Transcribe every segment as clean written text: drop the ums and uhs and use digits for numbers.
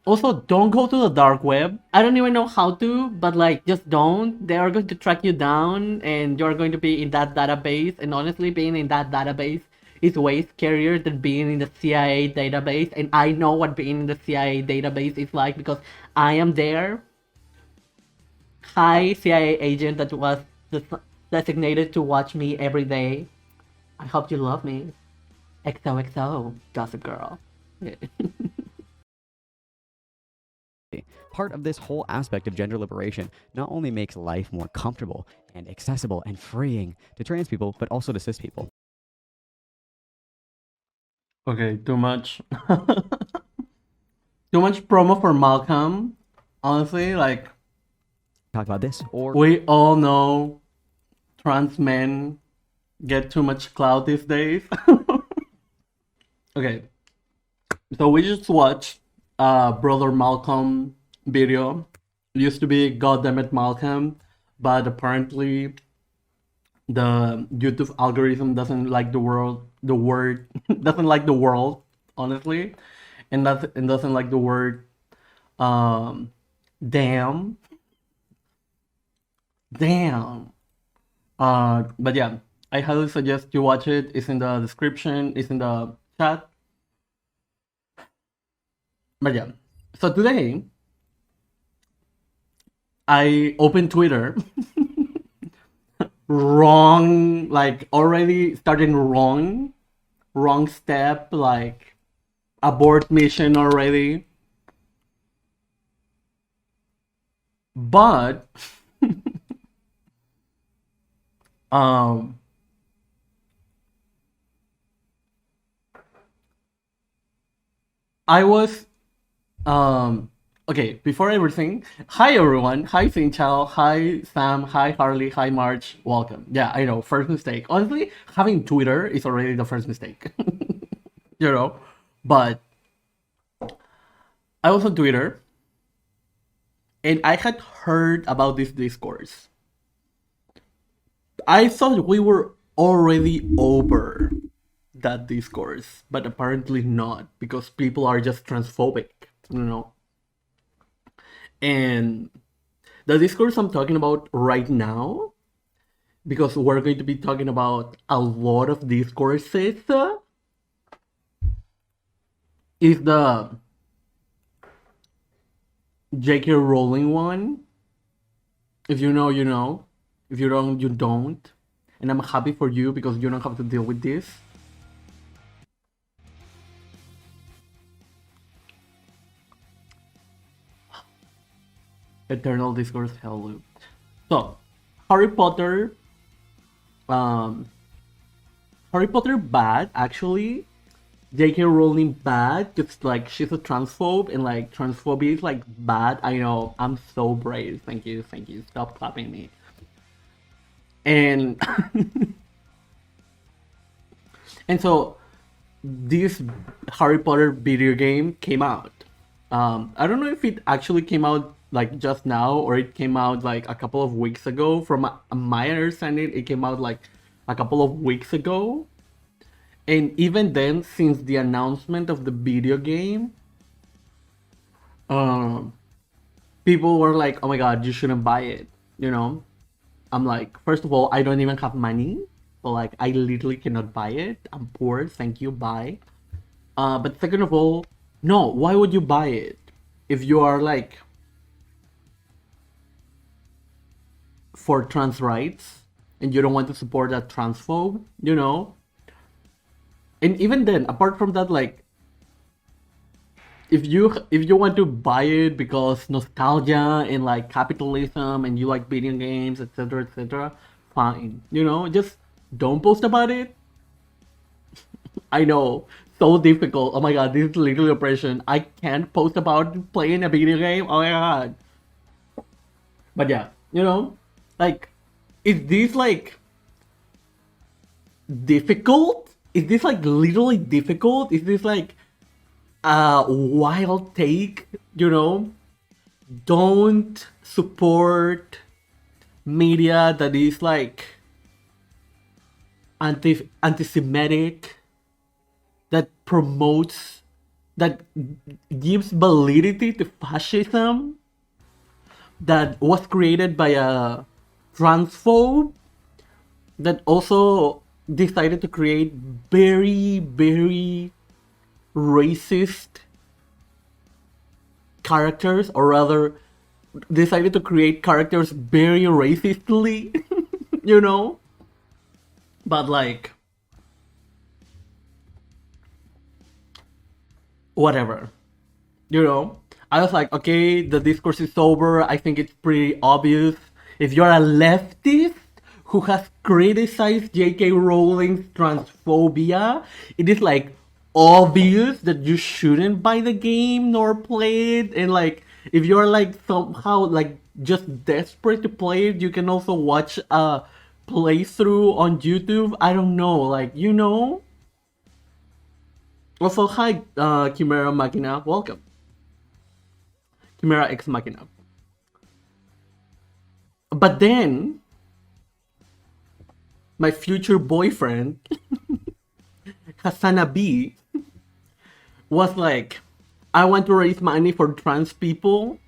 Also, don't go to the dark web. I don't even know how to, but like, just don't. They are going to track you down, and you're going to be in that database. And honestly, being in that database is way scarier than being in the CIA database. And I know what being in the CIA database is like because I am there. Hi, CIA agent that was designated to watch me every day. I hope you love me. XOXO, Gossip Girl. Part of this whole aspect of gender liberation not only makes life more comfortable and accessible and freeing to trans people, but also to cis people. Okay, too much. Too much promo for Malcolm. Honestly, like, Talk about this, or we all know trans men get too much clout these days. Okay, so we just watched Brother Malcolm video. It used to be Goddammit Malcolm, but apparently the YouTube algorithm doesn't like the word doesn't like the world, honestly, and doesn't like the word um damn. Damn. But yeah, I highly suggest you watch it. It's in the description, it's in the chat. But yeah, so today I opened Twitter. Wrong, like already starting wrong. Wrong step, like abort mission already. But um I was okay, before everything, hi everyone, hi Xin Chao, hi Sam, hi Harley, hi March, welcome. Yeah, I know, first mistake. Honestly, having Twitter is already the first mistake. You know? But I was on Twitter and I had heard about this discourse. I thought we were already over that discourse, but apparently not, because people are just transphobic, you know? And the discourse I'm talking about right now, because we're going to be talking about a lot of discourses, is the J.K. Rowling one. If you know, you know. If you don't, you don't. And I'm happy for you because you don't have to deal with this. Eternal Discourse Hell Loop. So, Harry Potter. Um, Harry Potter bad, actually. J.K. Rowling bad, just like she's a transphobe and like transphobia is like bad. I know, I'm so brave. Thank you, thank you. Stop clapping me. And and so this Harry Potter video game came out. I don't know if it actually came out like just now or it came out like a couple of weeks ago. From my understanding, it came out like a couple of weeks ago. And even then, since the announcement of the video game, um, people were like, "Oh my god, you shouldn't buy it." You know, I'm like, first of all, I don't even have money, so like, I literally cannot buy it. I'm poor. Thank you. Bye. But second of all, no. Why would you buy it if you are like for trans rights and you don't want to support that transphobe? You know. And even then, apart from that, like if you want to buy it because nostalgia and like capitalism and you like video games, etc., fine. You know, just don't post about it. I know, so difficult. Oh my god, this is literally oppression. I can't post about playing a video game. Oh my god. But yeah, you know, like, is this like difficult? Is this like literally difficult? Is this like a wild take? You know, don't support media that is like anti-Semitic, that promotes that gives validity to fascism that was created by a transphobe that also decided to create very, very racist characters, or rather, decided to create characters very racistly, you know? But like, whatever. You know, I was like, okay, the discourse is over. I think it's pretty obvious. If you're a leftist who has criticized J.K. Rowling's transphobia, it is like obvious that you shouldn't buy the game nor play it. And like, if you're like somehow like just desperate to play it, you can also watch a playthrough on YouTube. I don't know, like, you know. Also, hi, Chimera Machina, welcome. Chimera Ex Machina. But then, my future boyfriend, Hasana B, was like, I want to raise money for trans people,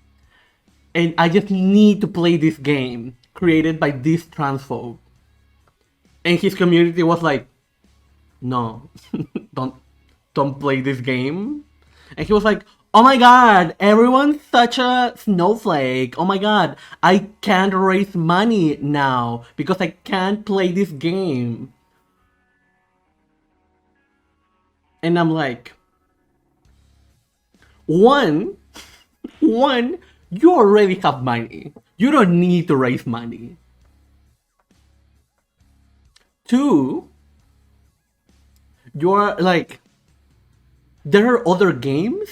and I just need to play this game created by this transphobe. And his community was like, no, don't don't play this game. And he was like, oh my god, everyone's such a snowflake. Oh my god, I can't raise money now because I can't play this game. And I'm like, one, one, you already have money. You don't need to raise money. Two, you're like, there are other games.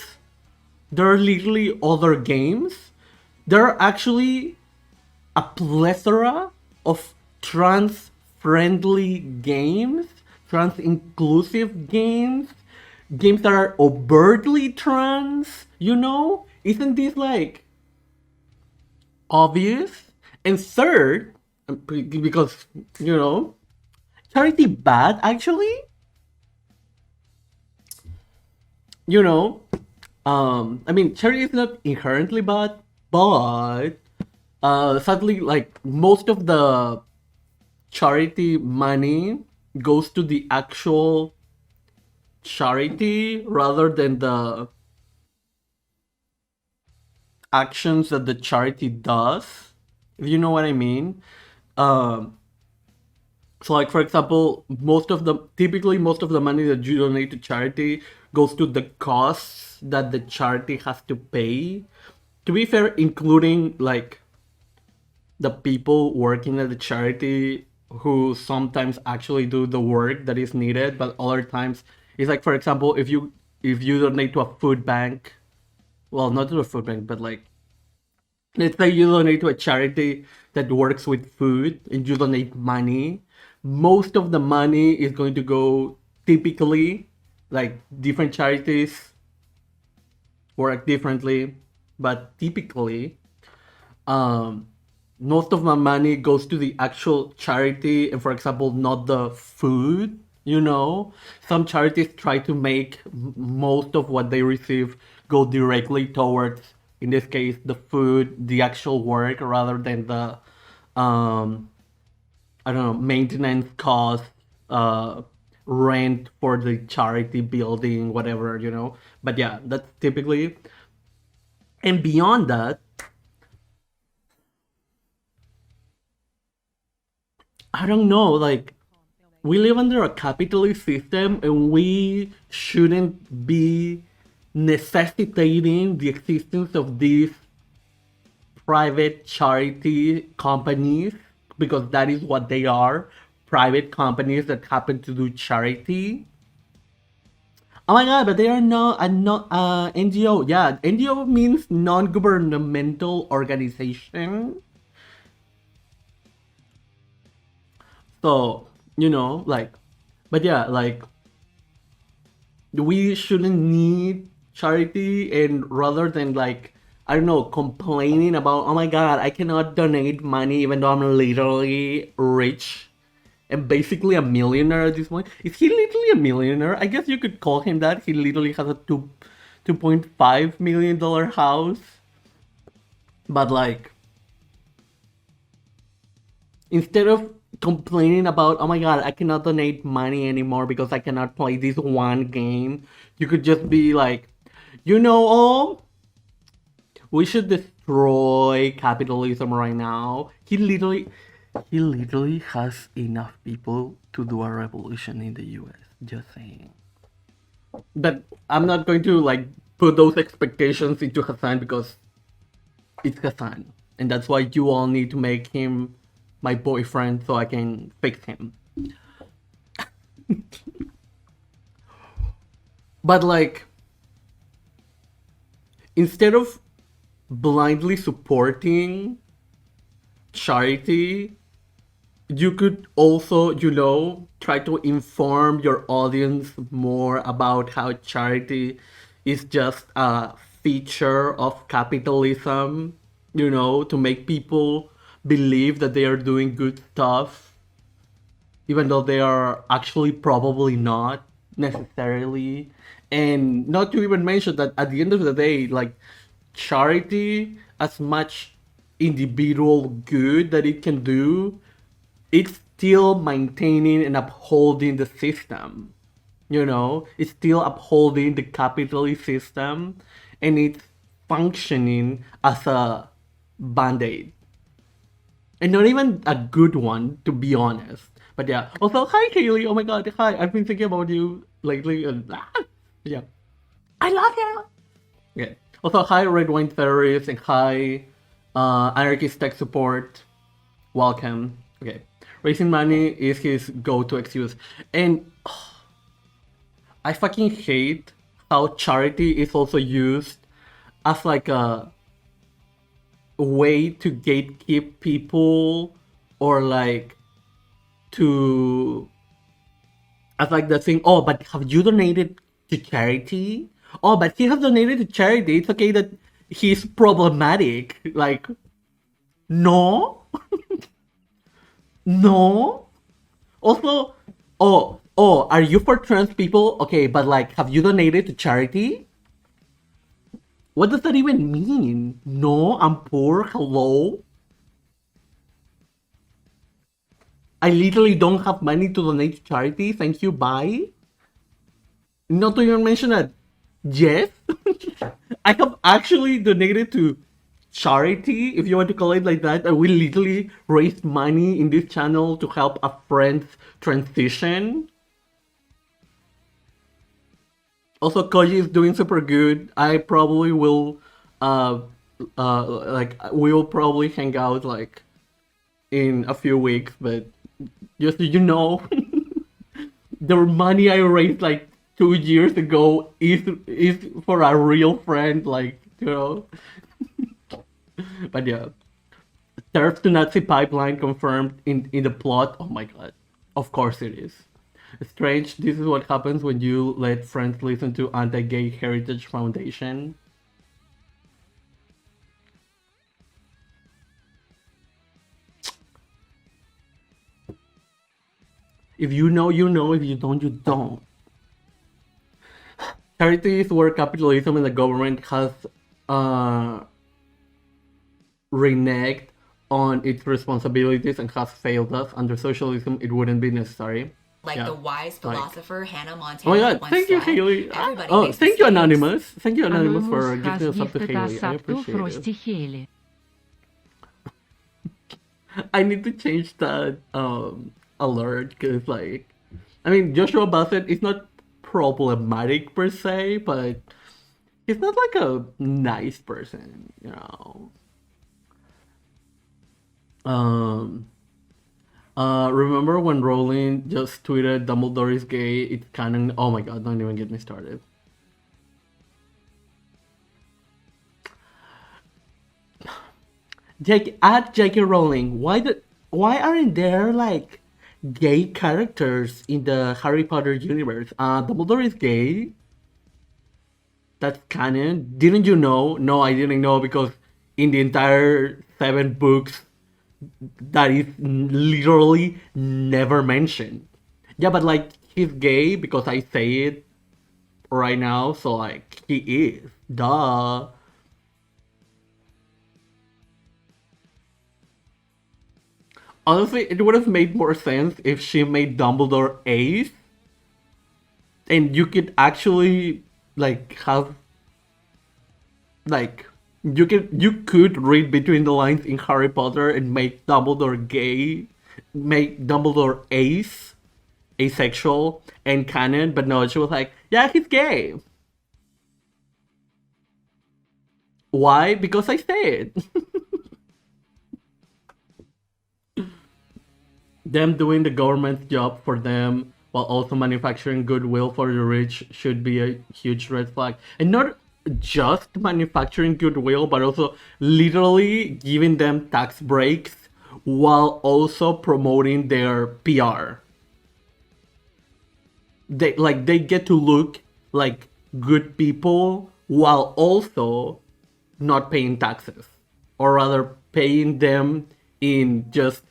There are literally other games. There are actually a plethora of trans friendly games, trans inclusive games, games that are overtly trans, you know? Isn't this like obvious? And third, because, you know, charity bad actually? You know, I mean, charity is not inherently bad, but sadly, like most of the charity money goes to the actual charity rather than the actions that the charity does, if you know what I mean. Um, so like for example, most of the money that you donate to charity goes to the costs that the charity has to pay. To be fair, including like the people working at the charity who sometimes actually do the work that is needed, but other times it's like for example, if you donate to a food bank, well, not to a food bank, but like let's say you donate to a charity that works with food and you donate money, most of the money is going to go typically, like different charities work differently, but typically um most of my money goes to the actual charity and for example not the food, you know. Some charities try to make most of what they receive go directly towards, in this case, the food, the actual work, rather than the um I don't know, maintenance cost, uh rent for the charity building, whatever, you know. But yeah, that's typically. And beyond that, I don't know, like we live under a capitalist system and we shouldn't be necessitating the existence of these private charity companies because that is what they are, private companies that happen to do charity. Oh my god, but they are not a not NGO. Yeah, NGO means non-governmental organization. So, you know, like, but yeah, like we shouldn't need charity, and rather than like I don't know, complaining about, oh my god, I cannot donate money even though I'm literally rich and basically a millionaire at this point. Is he literally a millionaire? I guess you could call him that. He literally has a two $2.5 million house. But like, instead of complaining about, oh my god, I cannot donate money anymore because I cannot play this one game, you could just be like, oh, we should destroy capitalism right now. He literally has enough people to do a revolution in the US. Just saying. But I'm not going to like put those expectations into Hassan because it's Hassan. And that's why you all need to make him my boyfriend so I can fix him. But like, instead of blindly supporting charity, you could also, try to inform your audience more about how charity is just a feature of capitalism, to make people believe that they are doing good stuff, even though they are actually probably not necessarily. And not to even mention that at the end of the day, like, charity, as much individual good that it can do, it's still maintaining and upholding the system. It's still upholding the capitalist system, and it's functioning as a band-aid. And not even a good one, to be honest. But yeah. Also, hi Haley. Oh my god, hi. I've been thinking about you lately. Yeah. I love you. Okay. Also, hi Red Wine Terrorist, and hi Anarchist Tech Support. Welcome. Okay. Raising money is his go-to excuse. And I fucking hate how charity is also used as like a way to gatekeep people, or like to, as like the thing, oh, but have you donated to charity? Oh, but he has donated to charity. It's okay that he's problematic. Like, no, no. Also, are you for trans people? Okay, but like, have you donated to charity? What does that even mean? No, I'm poor. Hello? I literally don't have money to donate to charity. Thank you. Bye. Not to even mention that, yes, I have actually donated to charity, if you want to call it like that. I will literally raise money in this channel to help a friend's transition. Also, Koji is doing super good. I probably will, like, we will probably hang out like in a few weeks, but just so you know, the money I raised like 2 years ago is for a real friend, like, But yeah, Serfs to Nazi pipeline confirmed in the plot. Oh my god, of course it is. Strange. This is what happens when you let friends listen to Anti-Gay Heritage Foundation. If you know, you know. If you don't, you don't. Charity is where capitalism and the government has reneged on its responsibilities and has failed us. Under socialism, it wouldn't be necessary. Like the wise philosopher Hannah Oh Montana my god, once thank you, said, Haley. everybody Oh, makes thank you, mistakes. Anonymous. Thank you, Anonymous, for Anonymous gifting has us up to gifted Haley. us I up to appreciate Frosty it. Haley. I need to change that alert, because, like, I mean, Joshua Bassett is not problematic per se, but he's not like a nice person. Remember when Rowling just tweeted Dumbledore is gay? It's canon. Oh my god, don't even get me started. J.K. Rowling, why aren't there like gay characters in the Harry Potter universe? Dumbledore is gay. That's canon. Didn't you know? No, I didn't know, because in the entire 7 books, that is literally never mentioned. Yeah, but like, he's gay because I say it. right now, so like he is. Duh. Honestly, it would have made more sense if she made Dumbledore ace, and you could actually like have like you could read between the lines in Harry Potter and make Dumbledore gay, make Dumbledore ace, asexual, and canon. But no, she was like, yeah, he's gay. Why? Because I said. Them doing the government's job for them while also manufacturing goodwill for the rich should be a huge red flag. And not just manufacturing goodwill, but also literally giving them tax breaks while also promoting their PR. They get to look like good people while also not paying taxes, or rather paying them in just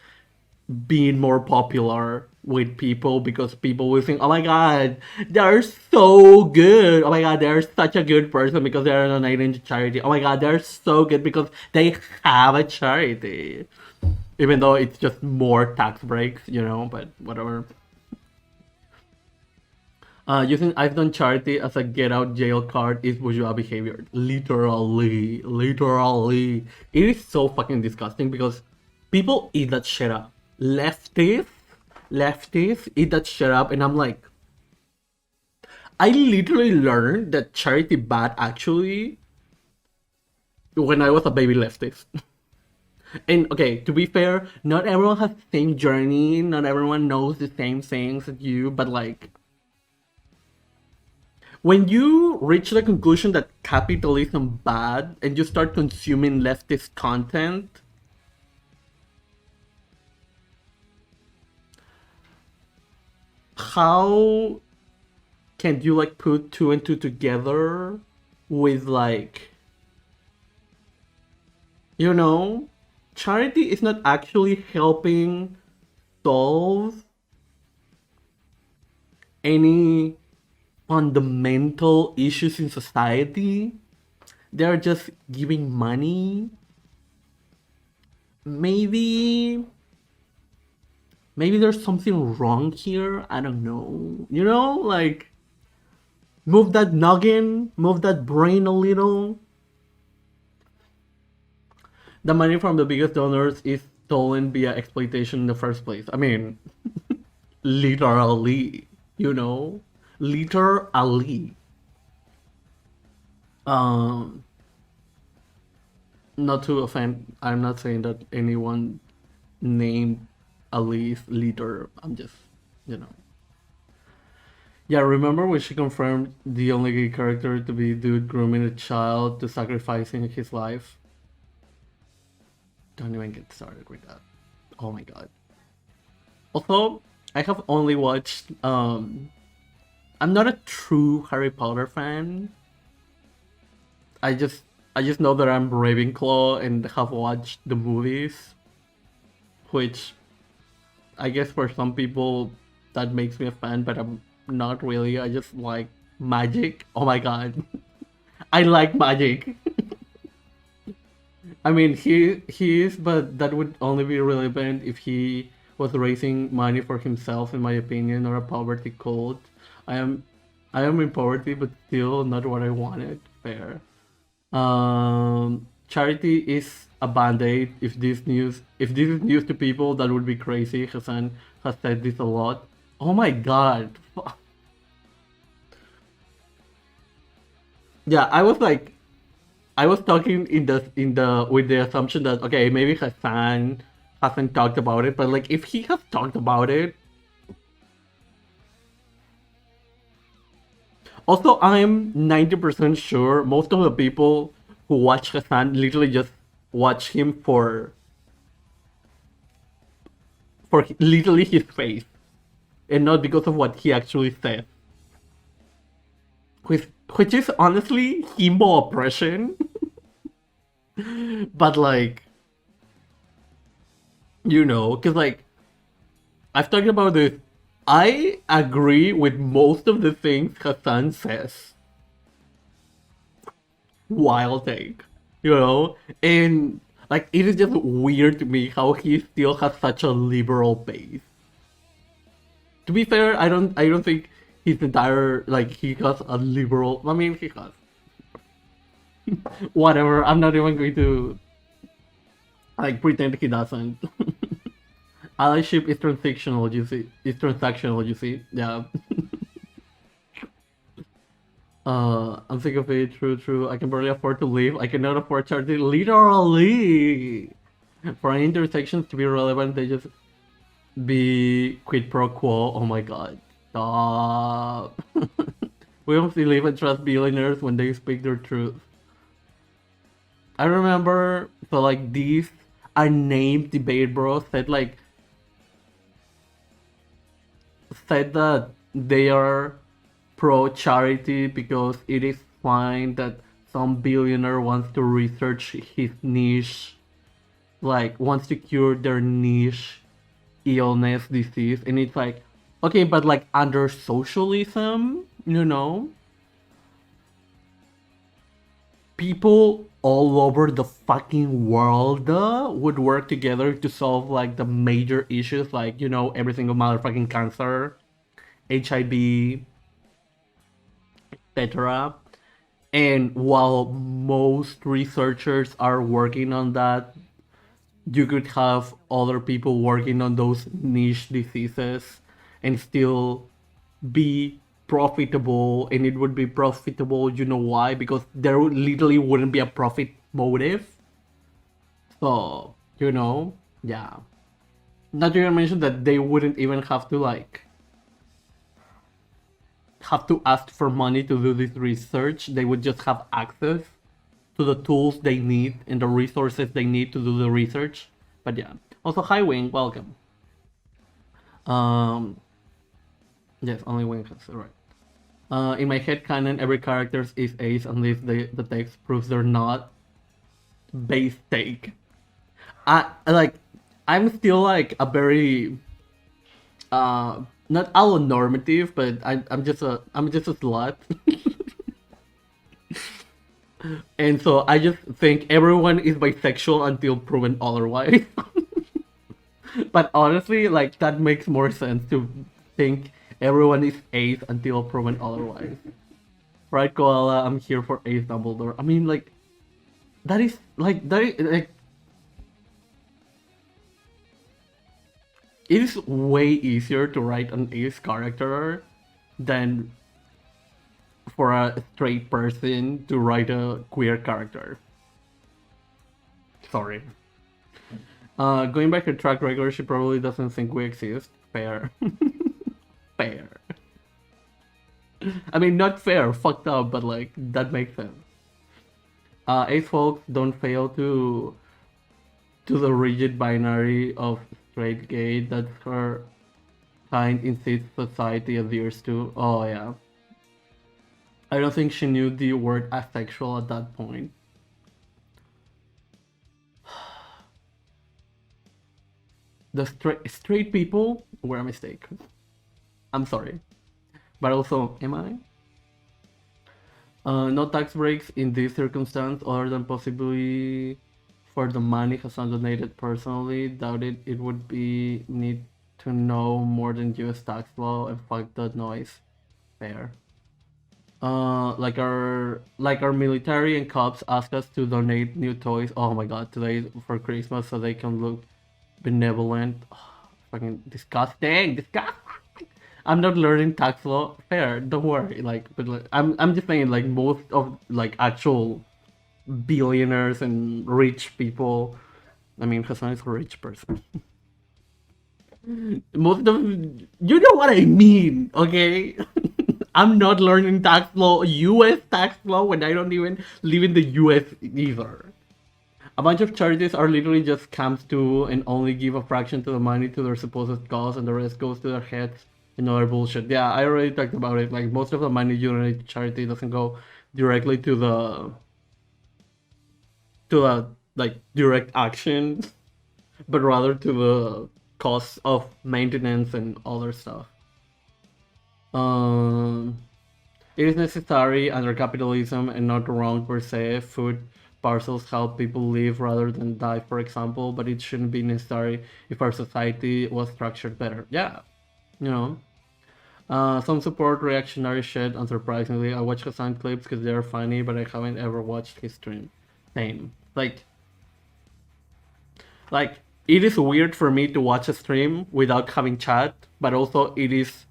being more popular with people, because people will think, oh my god, they're so good. Oh my god, they're such a good person because they're donating to charity. Oh my god, they're so good because they have a charity. Even though it's just more tax breaks, but whatever. Using I've done charity as a get out jail card is bourgeois behavior. Literally. Literally. It is so fucking disgusting because people eat that shit up. Leftists eat that shit up, and I'm like, I literally learned that charity bad actually when I was a baby leftist. And okay, to be fair, not everyone has the same journey, not everyone knows the same things as you, but like, when you reach the conclusion that capitalism bad and you start consuming leftist content, how can you like put two and two together with like, charity is not actually helping solve any fundamental issues in society. They're just giving money. Maybe there's something wrong here. I don't know. Like, move that noggin, move that brain a little. The money from the biggest donors is stolen via exploitation in the first place. I mean, literally, literally. Um, Not to offend, I'm not saying that anyone named Alice leader. I'm just, you know. Yeah, remember when she confirmed the only gay character to be dude grooming a child to sacrificing his life? Don't even get started with that. Oh my god. Also, I have only watched I'm not a true Harry Potter fan. I just know that I'm Ravenclaw and have watched the movies, which I guess for some people that makes me a fan, but I'm not really. I just like magic. Oh my god. I like magic. I mean, he is, but that would only be relevant if he was raising money for himself, in my opinion, or a poverty cult. I am in poverty, but still not what I wanted. Fair. Charity is a band-aid. If this is news to people, that would be crazy. Hassan has said this a lot. Oh my god. Yeah, I was talking in the with the assumption that okay, maybe Hassan hasn't talked about it, but like if he has talked about it. Also, I'm 90% sure most of the people who watch Hassan literally just watch him for literally his face, and not because of what he actually says. Which is honestly himbo oppression. But like, because like I've talked about this I agree with most of the things Hassan says. Wild take, and like it is just weird to me how he still has such a liberal base. To be fair, I don't think his entire like he has a liberal. I mean, he has whatever. I'm not even going to like pretend he doesn't. Allyship is transactional. You see, it's transactional. You see, yeah. I'm sick of it. True, true. I can barely afford to live. I cannot afford charity. Literally, for any intersections to be relevant, they just be quid pro quo. Oh my god. Stop. We don't believe and trust billionaires when they speak their truth. I remember, so like these unnamed debate bros said that they are pro charity because it is fine that some billionaire wants to research his niche, like wants to cure their niche illness, disease, and it's like, okay, but like under socialism, people all over the fucking world would work together to solve like the major issues, like every single motherfucking cancer, HIV, etc. And while most researchers are working on that, you could have other people working on those niche diseases and still be profitable, and it would be profitable, why? Because there literally wouldn't be a profit motive. So, yeah. Not to even mention that they wouldn't even have to ask for money to do this research. They would just have access to the tools they need and the resources they need to do the research. But yeah. Also, hi Wing, welcome. Um, yes, only Wing has it right. In my head canon, every character is ace unless the text proves they're not. Base take. I'm still like a very not allonormative, but I'm just a slut. And so I just think everyone is bisexual until proven otherwise. But honestly, like that makes more sense to think everyone is ace until proven otherwise. Right, Koala? I'm here for Ace Dumbledore. I mean, like that is like it is way easier to write an ace character than for a straight person to write a queer character. Sorry. Going back to track record, she probably doesn't think we exist. Fair. Fair. I mean, not fair, fucked up, but like, that makes sense. Ace folks don't fail to the rigid binary of straight gay that her kind insists society adheres to. Oh yeah. I don't think she knew the word asexual at that point. The straight people were a mistake. I'm sorry. But also, am I? No tax breaks in this circumstance other than possibly for the money Hassan donated personally. Doubted it would be need to know more than US tax law and fuck that noise. Fair. Like our military and cops ask us to donate new toys. Oh my god, today for Christmas so they can look benevolent. Fucking disgusting, disgusting. I'm not learning tax law. Fair, don't worry. I'm just saying like most of like actual billionaires and rich people. I mean, Hassan is a rich person. Most of you know what I mean, okay? I'm not learning tax law, U.S. tax law, when I don't even live in the U.S. either. A bunch of charities are literally just scams too and only give a fraction to the money to their supposed cause and the rest goes to their heads and other bullshit. Yeah, I already talked about it. Like most of the money you donate to charity doesn't go directly to the like direct action, but rather to the cost of maintenance and other stuff. Um, it is necessary under capitalism and not wrong per se. Food parcels help people live rather than die, for example, but it shouldn't be necessary if our society was structured better. Yeah, you know. Some support reactionary shit, unsurprisingly. I watch Hassan clips because they're funny, but I haven't ever watched his stream. Same. Like, it is weird for me to watch a stream without having chat, but also it is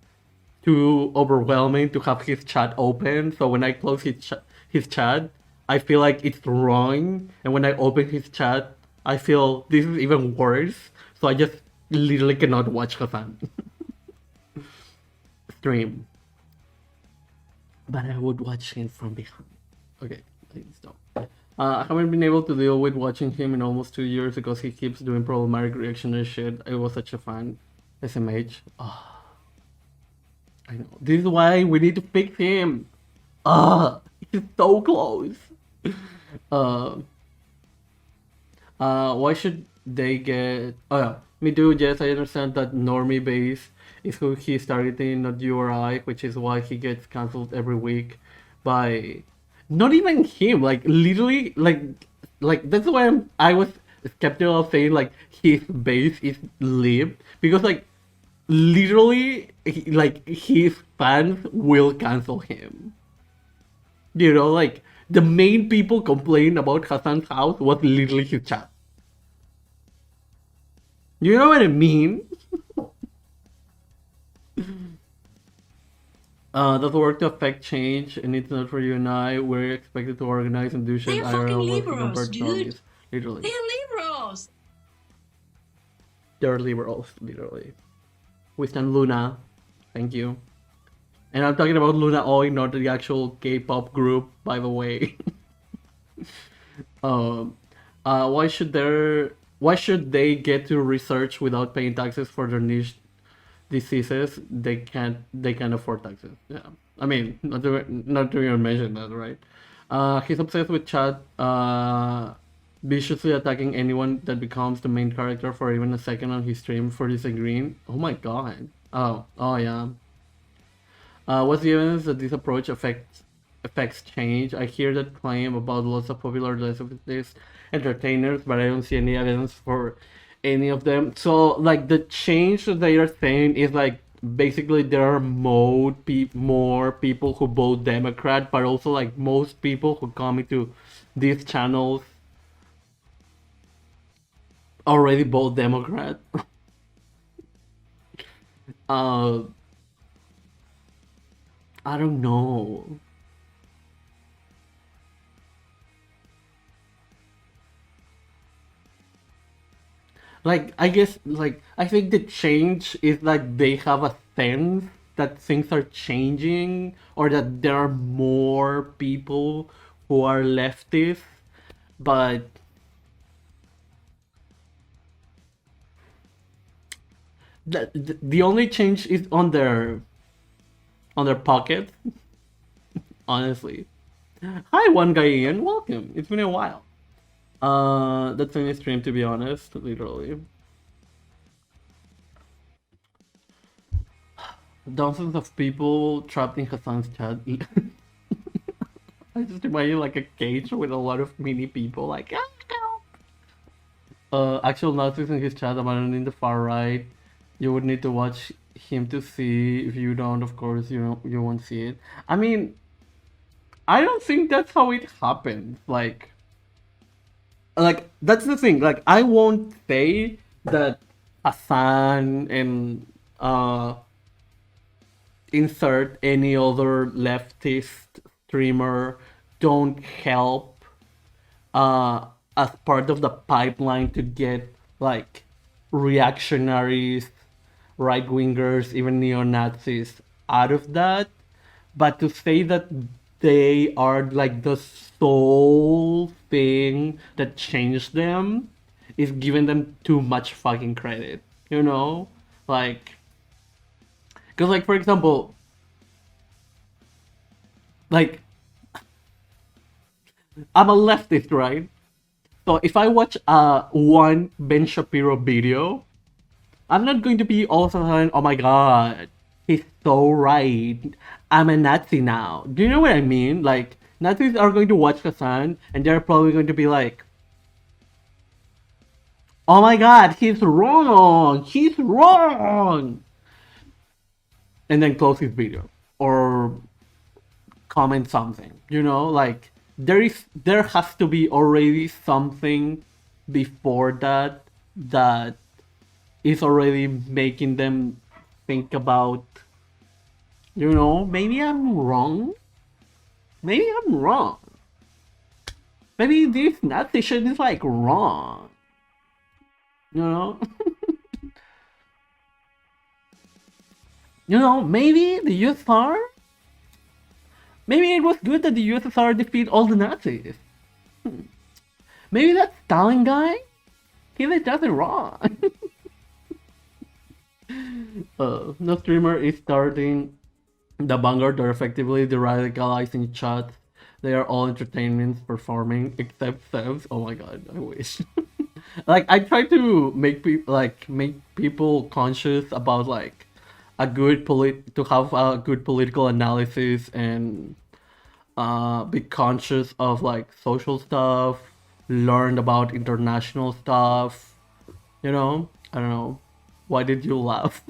too overwhelming to have his chat open. So when I close his chat, I feel like it's wrong, and when I open his chat, I feel this is even worse. So I just literally cannot watch Hassan stream. But I would watch him from behind. Okay, let's stop. I haven't been able to deal with watching him in almost 2 years because he keeps doing problematic reactionary shit. I was such a fan. SMH. Oh, I know. This is why we need to fix him. He's so close. Uh, why should they get? Oh yeah, me too. Yes, I understand that normie base is who he's targeting, not you or I, which is why he gets cancelled every week by not even him. Like literally, like that's why I was skeptical of saying like his base is lib because like literally like his fans will cancel him. You know, like the main people complaining about Hassan's house was literally his chat. You know what I mean? Does work to affect change, and it's not for you and I. We're expected to organize and do shit. They're I don't fucking know what liberals, compared to dude. normies. Literally. They're liberals. They're liberals, literally. We stand Luna. Thank you. And I'm talking about Luna Oi, not the actual K-pop group, by the way. um, why should they get to research without paying taxes for their niche diseases? They can't afford taxes. Yeah. I mean, not to even mention that, right? He's obsessed with Chad viciously attacking anyone that becomes the main character for even a second on his stream for disagreeing. Oh my god. Oh yeah. What's the evidence that this approach affects change? I hear that claim about lots of popular Leftist entertainers, but I don't see any evidence for any of them. So, like, the change that they are saying is like basically there are more people who vote Democrat, but also like most people who come into these channels already vote Democrat. uh, I don't know. Like, I guess, like, I think the change is like they have a sense that things are changing or that there are more people who are leftists, but the only change is on their pocket, honestly. Hi, one guy Ian, welcome. It's been a while. That's in a stream, to be honest, literally. Dozens of people trapped in Hassan's chat. I just imagine like a cage with a lot of mini people, like help. Actual Nazis in his chat abandoning the far right. You would need to watch him to see. If you don't, of course, you won't see it. I mean, I don't think that's how it happened. Like that's the thing. Like I won't say that Hassan and insert any other leftist streamer don't help as part of the pipeline to get like reactionaries, right wingers, even neo Nazis out of that. But to say that they are like the sole thing that changed them is giving them too much fucking credit, you know? Like, because, like, for example, like, I'm a leftist, right? So if I watch one Ben Shapiro video, I'm not going to be all of a sudden, oh my god, He's so right. I'm a Nazi now. Do you know what I mean? Like, Nazis are going to watch Hassan and they're probably going to be like, oh my god, he's wrong! He's wrong! And then close his video. Or comment something. You know, like there has to be already something before that is already making them think about, you know, maybe I'm wrong. Maybe I'm wrong. Maybe this Nazi shit is like wrong. You know? You know, maybe the USSR, maybe it was good that the USSR defeat all the Nazis. Maybe that Stalin guy, he did nothing wrong. No streamer is starting the Vanguard are effectively de-radicalizing chats. They are all entertainments performing, except Sevs. Oh my god, I wish. Like I try to make people conscious about like to have a good political analysis and be conscious of like social stuff, learn about international stuff. You know, I don't know. Why did you laugh?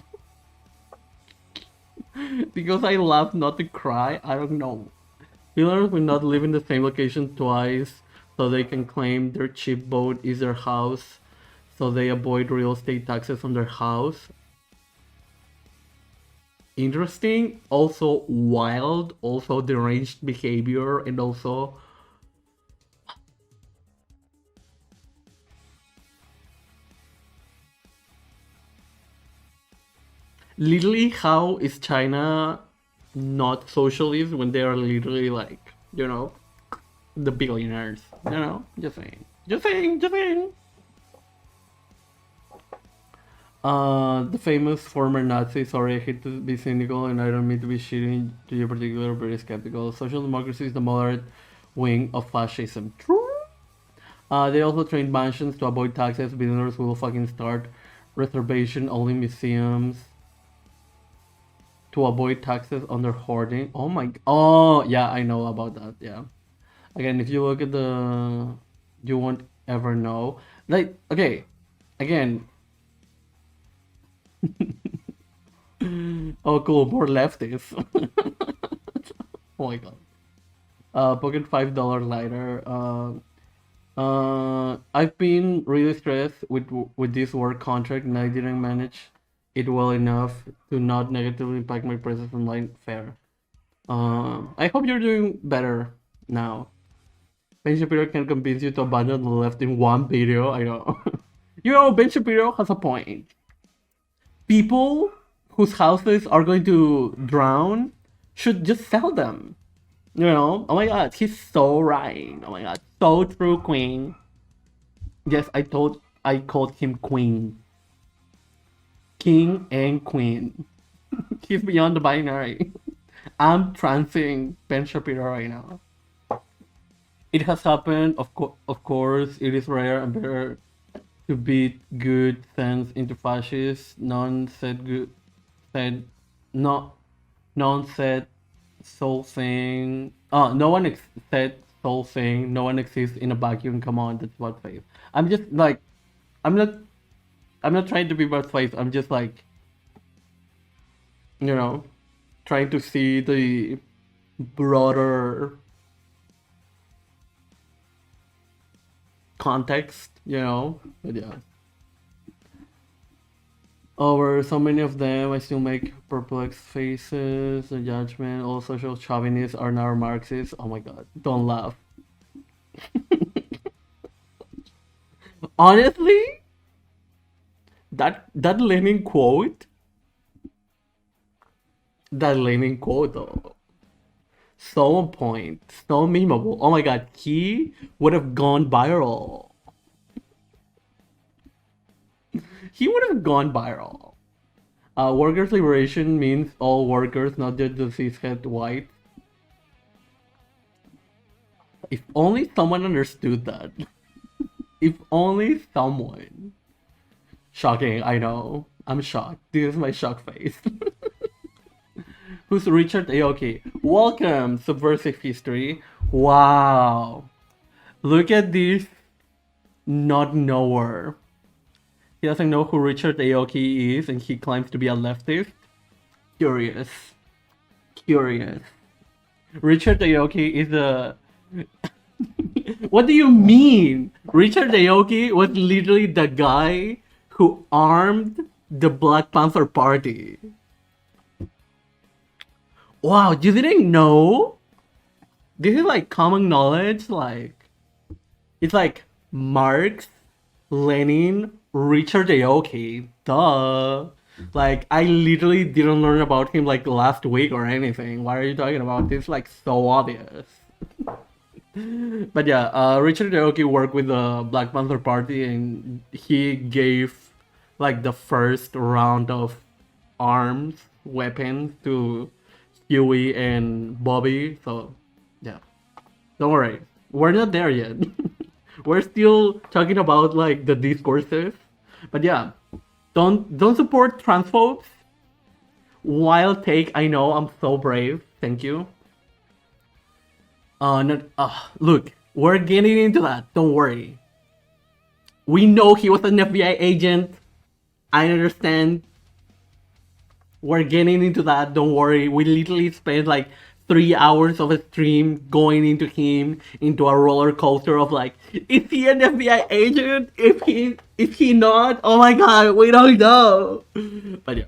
Because I laugh not to cry. I don't know. Billionaires will not live in the same location twice, so they can claim their cheap boat is their house, so they avoid real estate taxes on their house. Interesting, also wild, also deranged behavior, and also literally how is China not socialist when they are literally like, you know, the billionaires, you know? Just saying. Just saying, just saying. The famous former Nazi, sorry, I hate to be cynical and I don't mean to be shitty to your particular, very skeptical. Social democracy is the moderate wing of fascism. True. They also train mansions to avoid taxes. Billionaires will fucking start reservation only museums to avoid taxes on their hoarding. Oh my. Oh yeah, I know about that. Yeah. Again, if you look at you won't ever know. Like okay, again. Oh cool, more leftists. Oh my god. Pocket $5 lighter. I've been really stressed with this work contract, and I didn't manage it well enough to not negatively impact my presence online. Fair. I hope you're doing better now. Ben Shapiro can convince you to abandon the left in one video. I know. You know, Ben Shapiro has a point. People whose houses are going to drown should just sell them. You know? Oh my god, he's so right. Oh my god, so true, Queen. Yes, I called him Queen. King and Queen. He's beyond the binary. I'm transing Ben Shapiro right now. It has happened, of course, it is rare and better to beat good sense into fascists. None said soul saying. Oh, no one said soul saying. No one exists in a vacuum. Come on, that's about faith. I'm just like, I'm not trying to be about faith. I'm just like, you know, trying to see the broader context, you know. But yeah. Over so many of them, I still make perplexed faces. The judgment, all social chauvinists are now Marxists. Oh my god, don't laugh. Honestly, that Lenin quote, though, so on point, so memeable. Oh my god, he would have gone viral. He would have gone viral. Workers' liberation means all workers, not just the cishet white. If only someone understood that. If only someone. Shocking, I know. I'm shocked. This is my shock face. Who's Richard Aoki? Welcome, Subversive History. Wow. Look at this not knower. He doesn't know who Richard Aoki is and he claims to be a leftist. Curious. Curious. Richard Aoki is a... What do you mean? Richard Aoki was literally the guy who armed the Black Panther Party. Wow, you didn't know? This is like common knowledge, like... It's like Marx, Lenin, Richard Aoki. Duh. Like, I literally didn't learn about him like last week or anything. Why are you talking about this? Like, so obvious. But yeah, Richard Aoki worked with the Black Panther Party and he gave like the first round of arms, weapons to Huey and Bobby. So yeah, don't worry, we're not there yet. We're still talking about like the discourses. But yeah, don't support transphobes. Wild take, I know, I'm so brave. Thank you. Not, look, we're getting into that. Don't worry. We know he was an FBI agent. I understand. We're getting into that. Don't worry. We literally spent like 3 hours of a stream going into him into a roller coaster of like, is he an FBI agent? If he not, oh my god, we don't know. But yeah.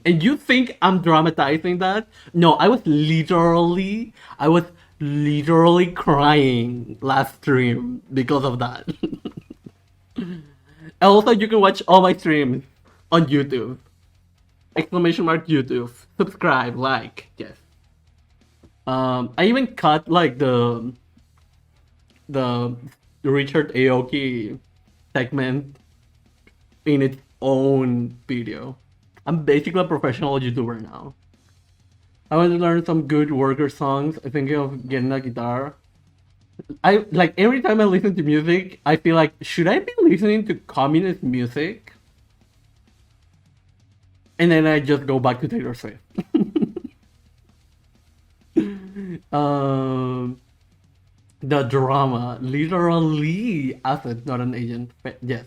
And you think I'm dramatizing that? No, I was literally crying last stream because of that. Also, you can watch all my streams on YouTube. Exclamation mark YouTube. Subscribe, like, yes. I even cut like the Richard Aoki segment in its own video. I'm basically a professional YouTuber now. I want to learn some good worker songs. I'm thinking of getting a guitar. I like every time I listen to music, I feel like, should I be listening to communist music? And then I just go back to Taylor Swift. The drama, literally asset, not an agent. Yes.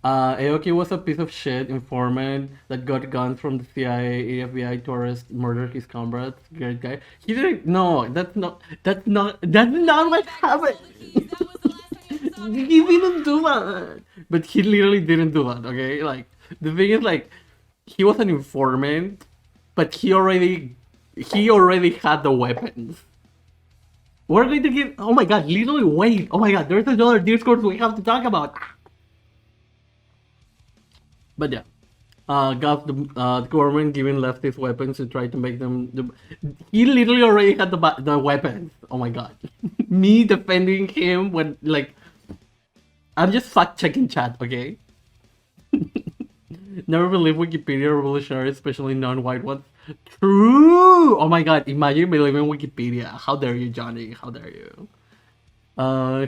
Aoki was a piece of shit informant that got guns from the CIA, FBI to arrest, murder his comrades. Great guy. He didn't. No, that's not what happened. He didn't do that. But he literally didn't do that. Okay, like the thing is, like, he was an informant, but he already had the weapons. We're going to give. Oh my god! Literally, wait. Oh my god! There's another discourse we have to talk about. But yeah, got the government giving leftists weapons to try to make them. He literally already had the weapons. Oh my god, me defending him when like, I'm just fact checking chat, okay? Never believe Wikipedia revolutionary, especially non-white ones. True. Oh my god, imagine believing Wikipedia. How dare you, Johnny? How dare you?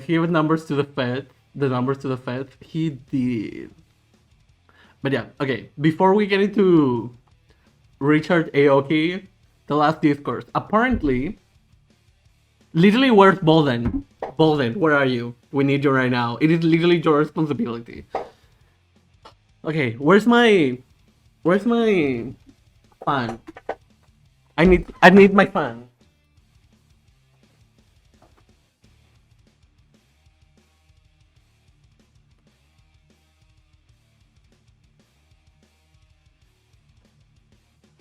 He gave numbers to the Fed. The numbers to the Fed. He did. But yeah, okay. Before we get into Richard Aoki, the last discourse. Apparently, literally, where's Bolden? Bolden, where are you? We need you right now. It is literally your responsibility. Okay, where's my fan? I need my fan.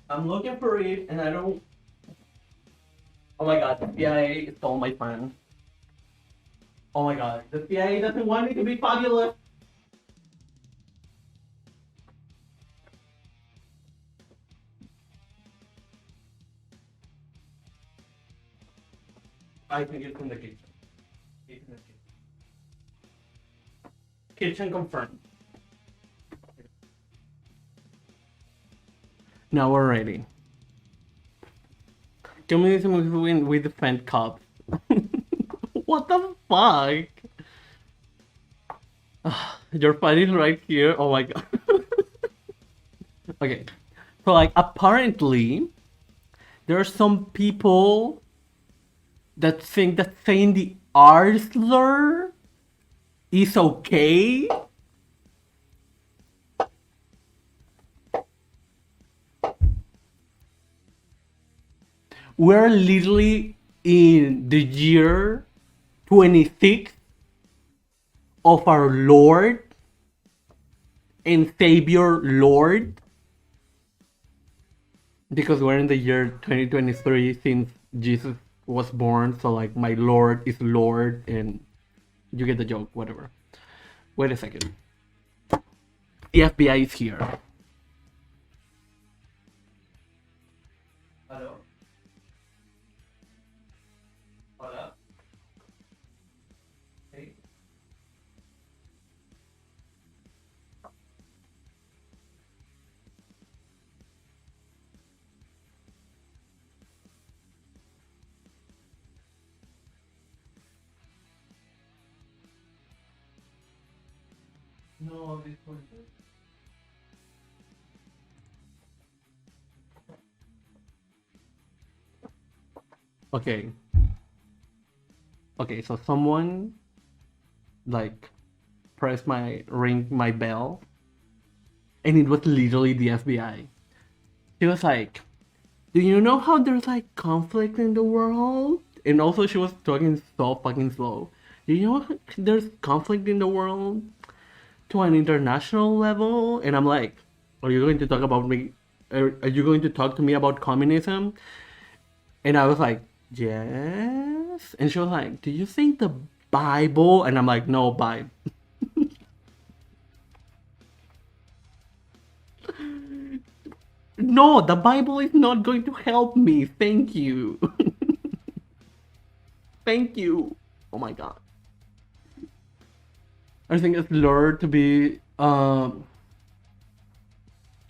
I'm looking for it and I don't. Oh my god, the CIA stole my fan. Oh my god, the CIA doesn't want me to be fabulous. I think it's in the kitchen. It's in the kitchen. Kitchen confirmed. Now we're ready. Communism we defend cops. What the fuck? Your fan is right here. Oh my god. Okay. So like apparently there are some people that think that saying the R slur is okay. We're literally in the year 26 of our Lord and Savior Lord, because we're in the year 2023 since Jesus was born, so like my Lord is Lord, and you get the joke, whatever. Wait a second. The FBI is here. Hello? Hola? Hey? No, this one. Okay. Okay, so someone like pressed ring my bell, and it was literally the FBI. She was like, "Do you know how there's like conflict in the world?" And also she was talking so fucking slow. "Do you know there's conflict in the world to an international level?" And I'm like, "Are you going to talk about me? Are you going to talk to me about communism?" And I was like, "Yes." And she was like, "Do you think the Bible?" And I'm like, "No, Bible." No, the Bible is not going to help me. Thank you. Thank you. Oh my god. I think it's slur to be I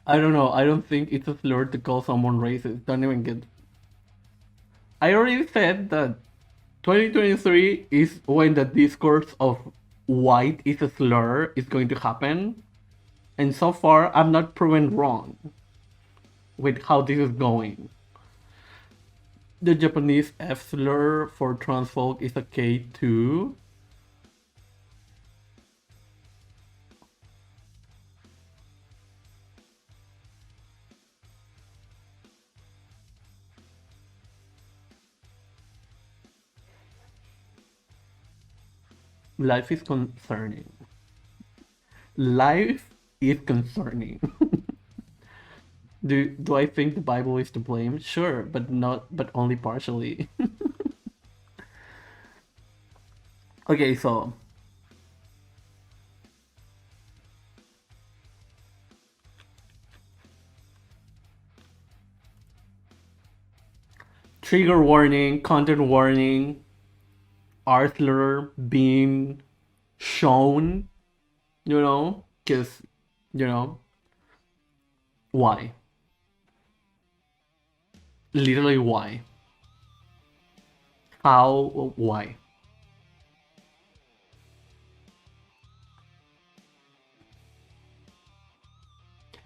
don't know. I don't think it's a slur to call someone racist. Don't even get. I already said that 2023 is when the discourse of white is a slur is going to happen. And so far, I'm not proven wrong with how this is going. The Japanese F slur for trans folk is a K too. Life is concerning. Life is concerning. Do I think the Bible is to blame? Sure, but only partially. Okay, so trigger warning, content warning, Arthur being shown, because, you know, why? Literally, why? How? Why?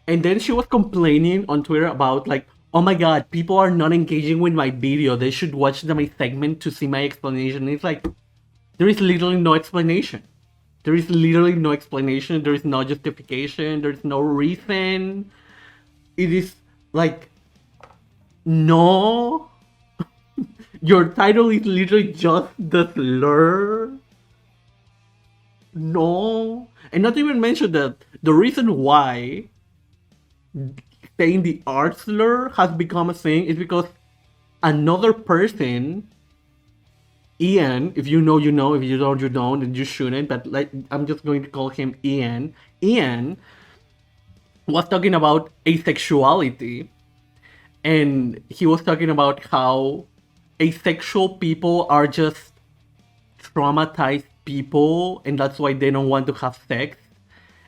And then she was complaining on Twitter about, like, oh my god, people are not engaging with my video. They should watch my segment to see my explanation. It's like, there is literally no explanation. There is literally no explanation. There is no justification. There is no reason. It is like, no. Your title is literally just the slur. No. And not even mention that the reason why saying the art slur has become a thing is because another person, Ian, if you know, you know, if you don't, you don't, and you shouldn't, but like, I'm just going to call him Ian. Ian was talking about asexuality, and he was talking about how asexual people are just traumatized people, and that's why they don't want to have sex.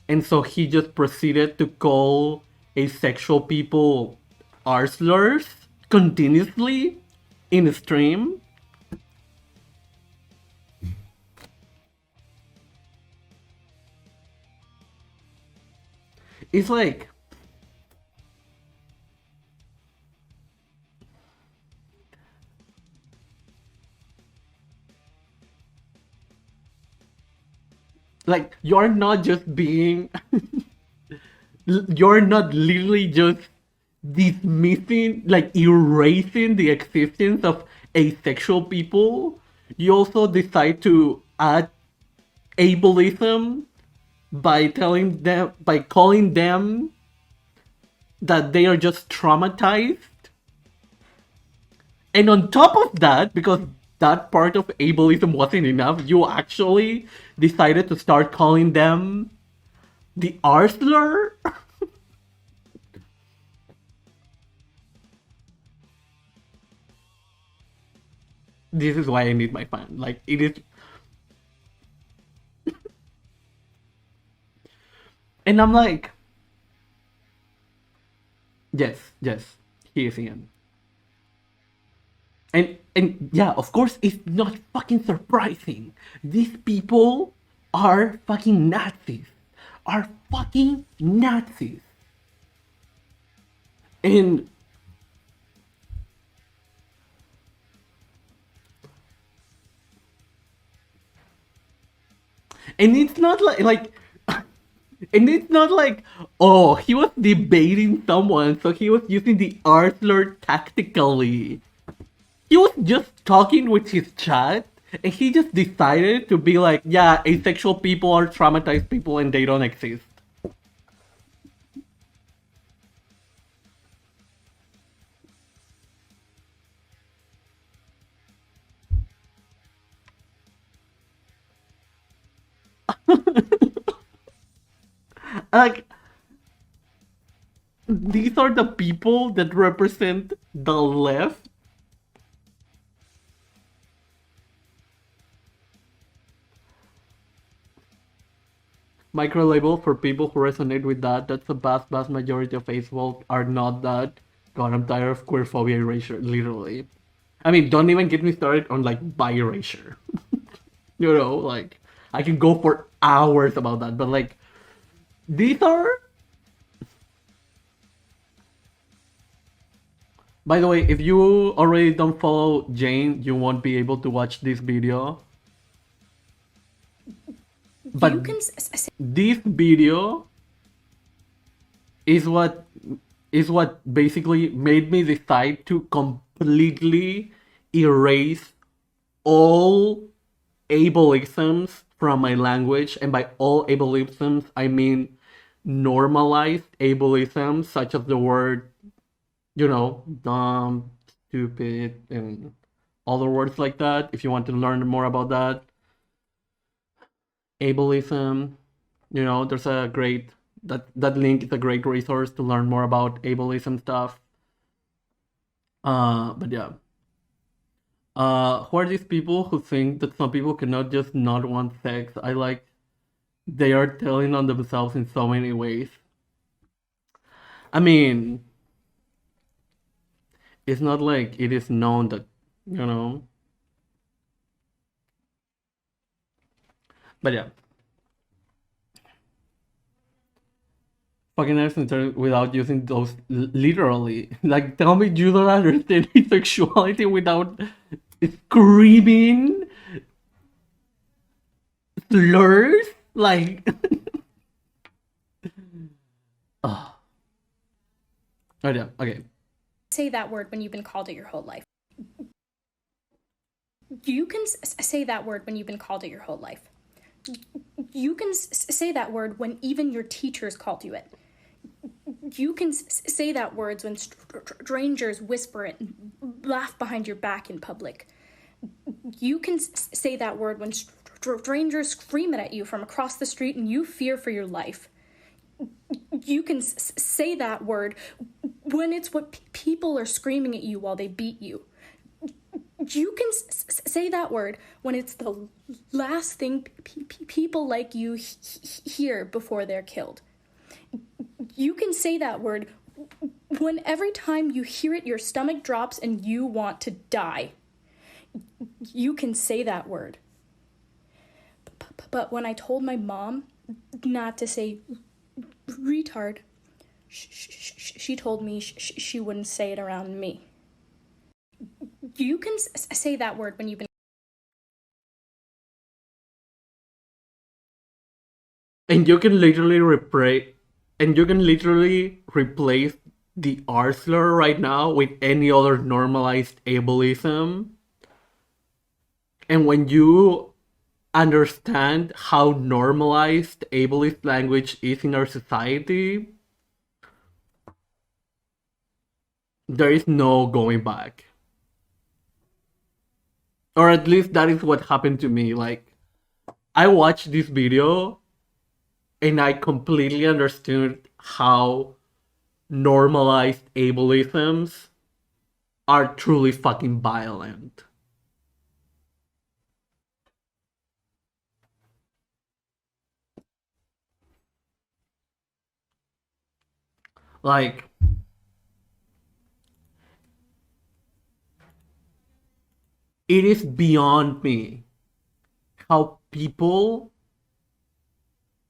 And so he just proceeded to call asexual people R slurs continuously in a stream. It's like, Like, you're not just being, you're not literally just dismissing, like erasing the existence of asexual people. You also decide to add ableism by calling them that they are just traumatized. And on top of that, because that part of ableism wasn't enough, you actually decided to start calling them the R slur. This is why I need my fan. Like, it is. And I'm like, yes, he is Ian. And yeah, of course, it's not fucking surprising. These people are fucking Nazis. Are fucking Nazis. And it's not like and it's not like, oh, he was debating someone, so he was using the R slur tactically. He was just talking with his chat, and he just decided to be like, yeah, asexual people are traumatized people and they don't exist. Like, these are the people that represent the left. Micro label for people who resonate with that. That's the vast majority of Facebook are not that. God, I'm tired of queer phobia erasure, literally. I mean, don't even get me started on like bi erasure. You know, like, I can go for hours about that, but like, these are. By the way, if you already don't follow Jane, you won't be able to watch this video. But You can this video is what basically made me decide to completely erase all ableisms from my language, and by all ableisms I mean normalized ableisms such as the word, dumb, stupid, and other words like that. If you want to learn more about that, ableism, there's a great that link is a great resource to learn more about ableism stuff. But yeah. Who are these people who think that some people cannot just not want sex? I like they are telling on themselves in so many ways. I mean, it's not like it is known that, you know. But yeah. Fucking accent without using those literally. Like, tell me you don't understand sexuality without screaming slurs? Like, oh. Oh yeah, okay. say that word when you've been called it your whole life. You can say that word when you've been called it your whole life. You can say that word when even your teachers called you it. You can say that words when strangers whisper it and laugh behind your back in public. You can say that word when strangers scream it at you from across the street and you fear for your life. You can say that word when it's what people are screaming at you while they beat you. You can say that word when it's the last thing people like you hear before they're killed. You can say that word when every time you hear it, your stomach drops and you want to die. You can say that word. But when I told my mom not to say retard, she told me she wouldn't say it around me. You can say that word when you've been And you can literally replace the R slur right now with any other normalized ableism. And when you understand how normalized ableist language is in our society, there is no going back. Or at least that is what happened to me. Like, I watched this video and I completely understood how normalized ableisms are truly fucking violent. Like, it is beyond me how people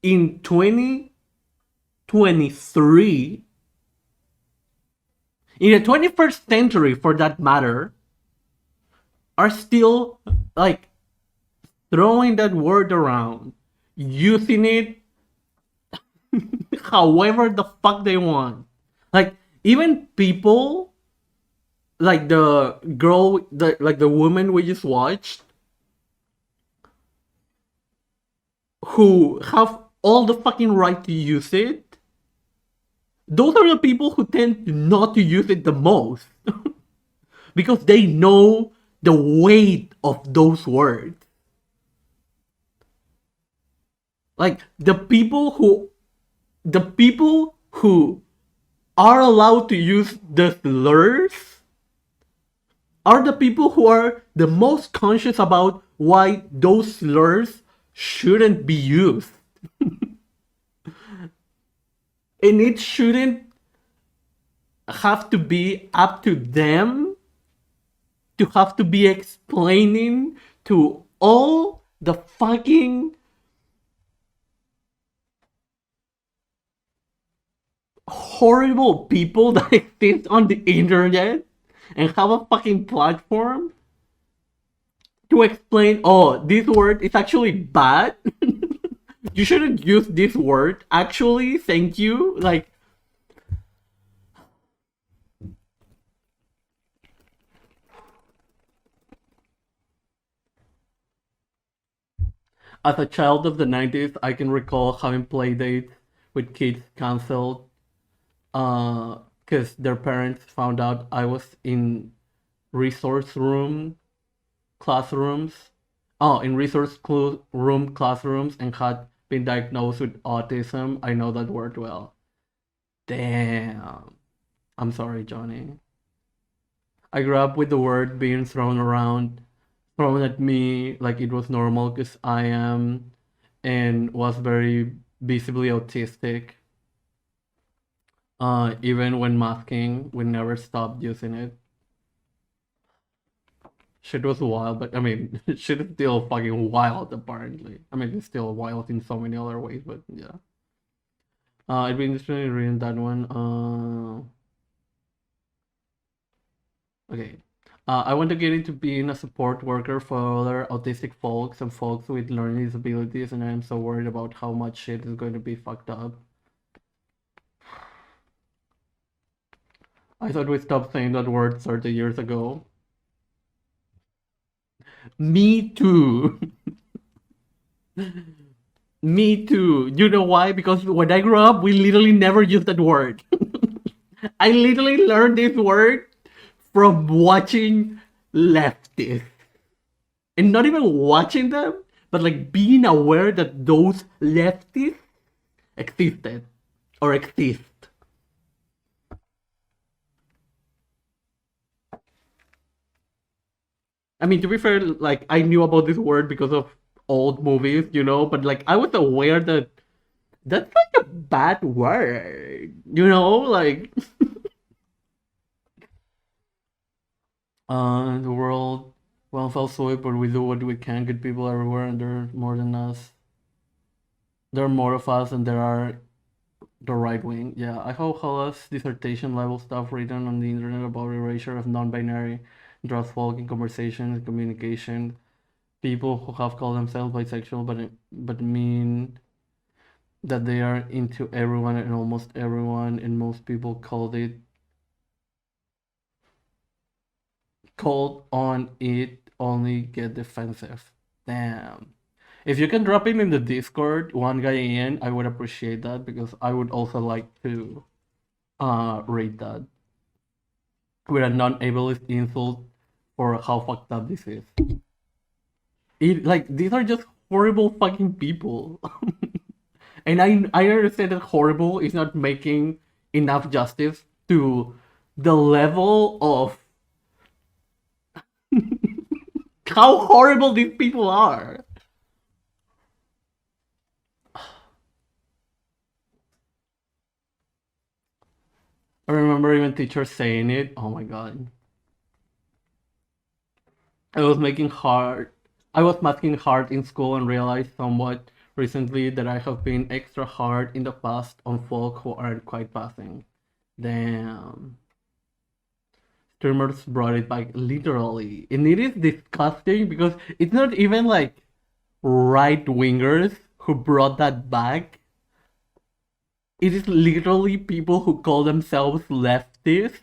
in 2023, in the 21st century for that matter, are still like throwing that word around, using it however the fuck they want. Like, even people like the girl, the woman we just watched, who have all the fucking right to use it, those are the people who tend not to use it the most because they know the weight of those words. Like the people who are allowed to use the slurs are the people who are the most conscious about why those slurs shouldn't be used. And it shouldn't have to be up to them to have to be explaining to all the fucking horrible people that exist on the internet and have a fucking platform to explain, oh, this word is actually bad. You shouldn't use this word. Actually, thank you. Like, as a child of the 90s, I can recall having play dates with kids canceled because their parents found out I was in resource room classrooms. Oh, in room classrooms and had been diagnosed with autism. I know that word well. Damn. I'm sorry, Johnny. I grew up with the word being thrown around, thrown at me like it was normal because I am and was very visibly autistic. Even when masking, we never stopped using it. Shit was wild, but I mean, shit is still fucking wild, apparently. I mean, it's still wild in so many other ways, but yeah. It'd be interesting reading that one. Okay. I want to get into being a support worker for other autistic folks and folks with learning disabilities, and I'm so worried about how much shit is going to be fucked up. I thought we stopped saying that word 30 years ago. Me too. Me too. You know why? Because when I grew up, we literally never used that word. I literally learned this word from watching Leftists. And not even watching them, but like being aware that those leftists existed or exist. I mean, to be fair, like I knew about this word because of old movies, you know, but like I was aware that that's like a bad word, you know, like the world well fell asleep, but we do what we can. Good people everywhere, and there are more than us. There are more of us, and there are the right wing. Yeah, I hope Hala's dissertation level stuff written on the internet about erasure of non-binary, draws folk in conversation and communication. People who have called themselves bisexual, but mean that they are into everyone and almost everyone, and most people called on it only get defensive. Damn. If you can drop it in the Discord, one guy in, I would appreciate that because I would also like to rate that with a non-ableist insult for how fucked up this is. It like these are just horrible fucking people. And I understand that horrible is not making enough justice to the level of how horrible these people are. I remember even teachers saying it. Oh my god. I was making hard. I was masking hard in school and realized somewhat recently that I have been extra hard in the past on folk who aren't quite passing. Damn. Streamers brought it back literally. And it is disgusting because it's not even like right wingers who brought that back. It is literally people who call themselves leftists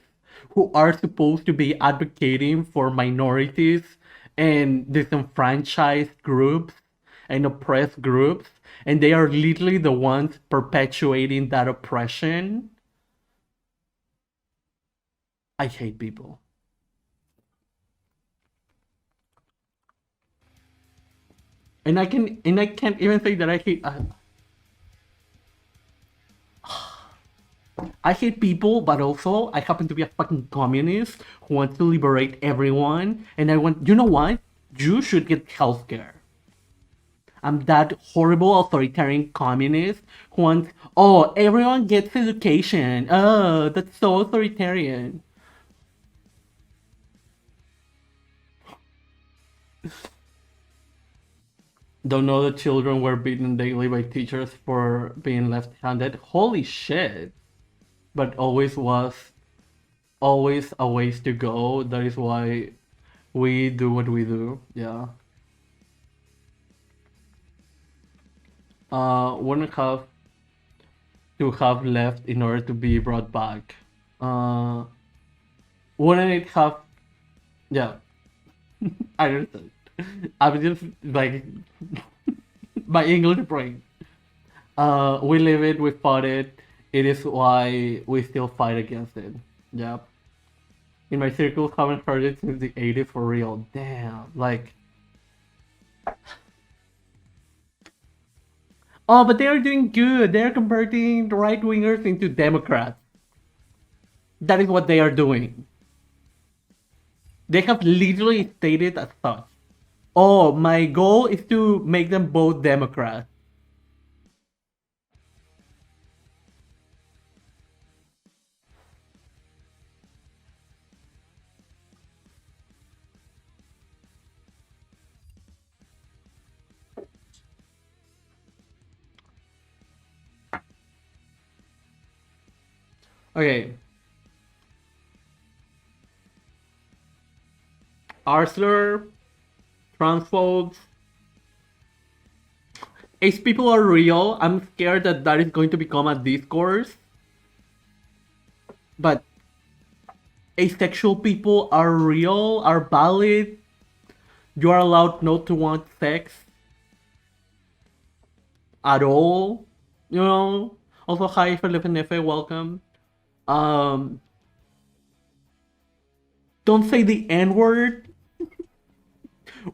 who are supposed to be advocating for minorities and disenfranchised groups and oppressed groups, and they are literally the ones perpetuating that oppression. I hate people. And I can't even say that I hate I hate people, but also I happen to be a fucking communist who wants to liberate everyone. And I want, you know what? You should get healthcare. I'm that horrible authoritarian communist who wants, oh, everyone gets education. Oh, that's so authoritarian. Don't know that children were beaten daily by teachers for being left-handed. Holy shit. But always a ways to go. That is why we do what we do. Yeah. Wouldn't have to have left in order to be brought back. Wouldn't it have? Yeah, I understand. I'm just like my English brain. We live it, we fought it. It is why we still fight against it. Yep. In my circles, haven't heard it since the 80s for real. Damn. Like. Oh, but they are doing good. They're converting right wingers into Democrats. That is what they are doing. They have literally stated as such. Oh, my goal is to make them both Democrats. Okay. Arsler, transphobes. Ace people are real. I'm scared that that is going to become a discourse. But asexual people are real, are valid. You are allowed not to want sex at all. You know? Also, hi, Felipe Nefe, welcome. Don't say the N word.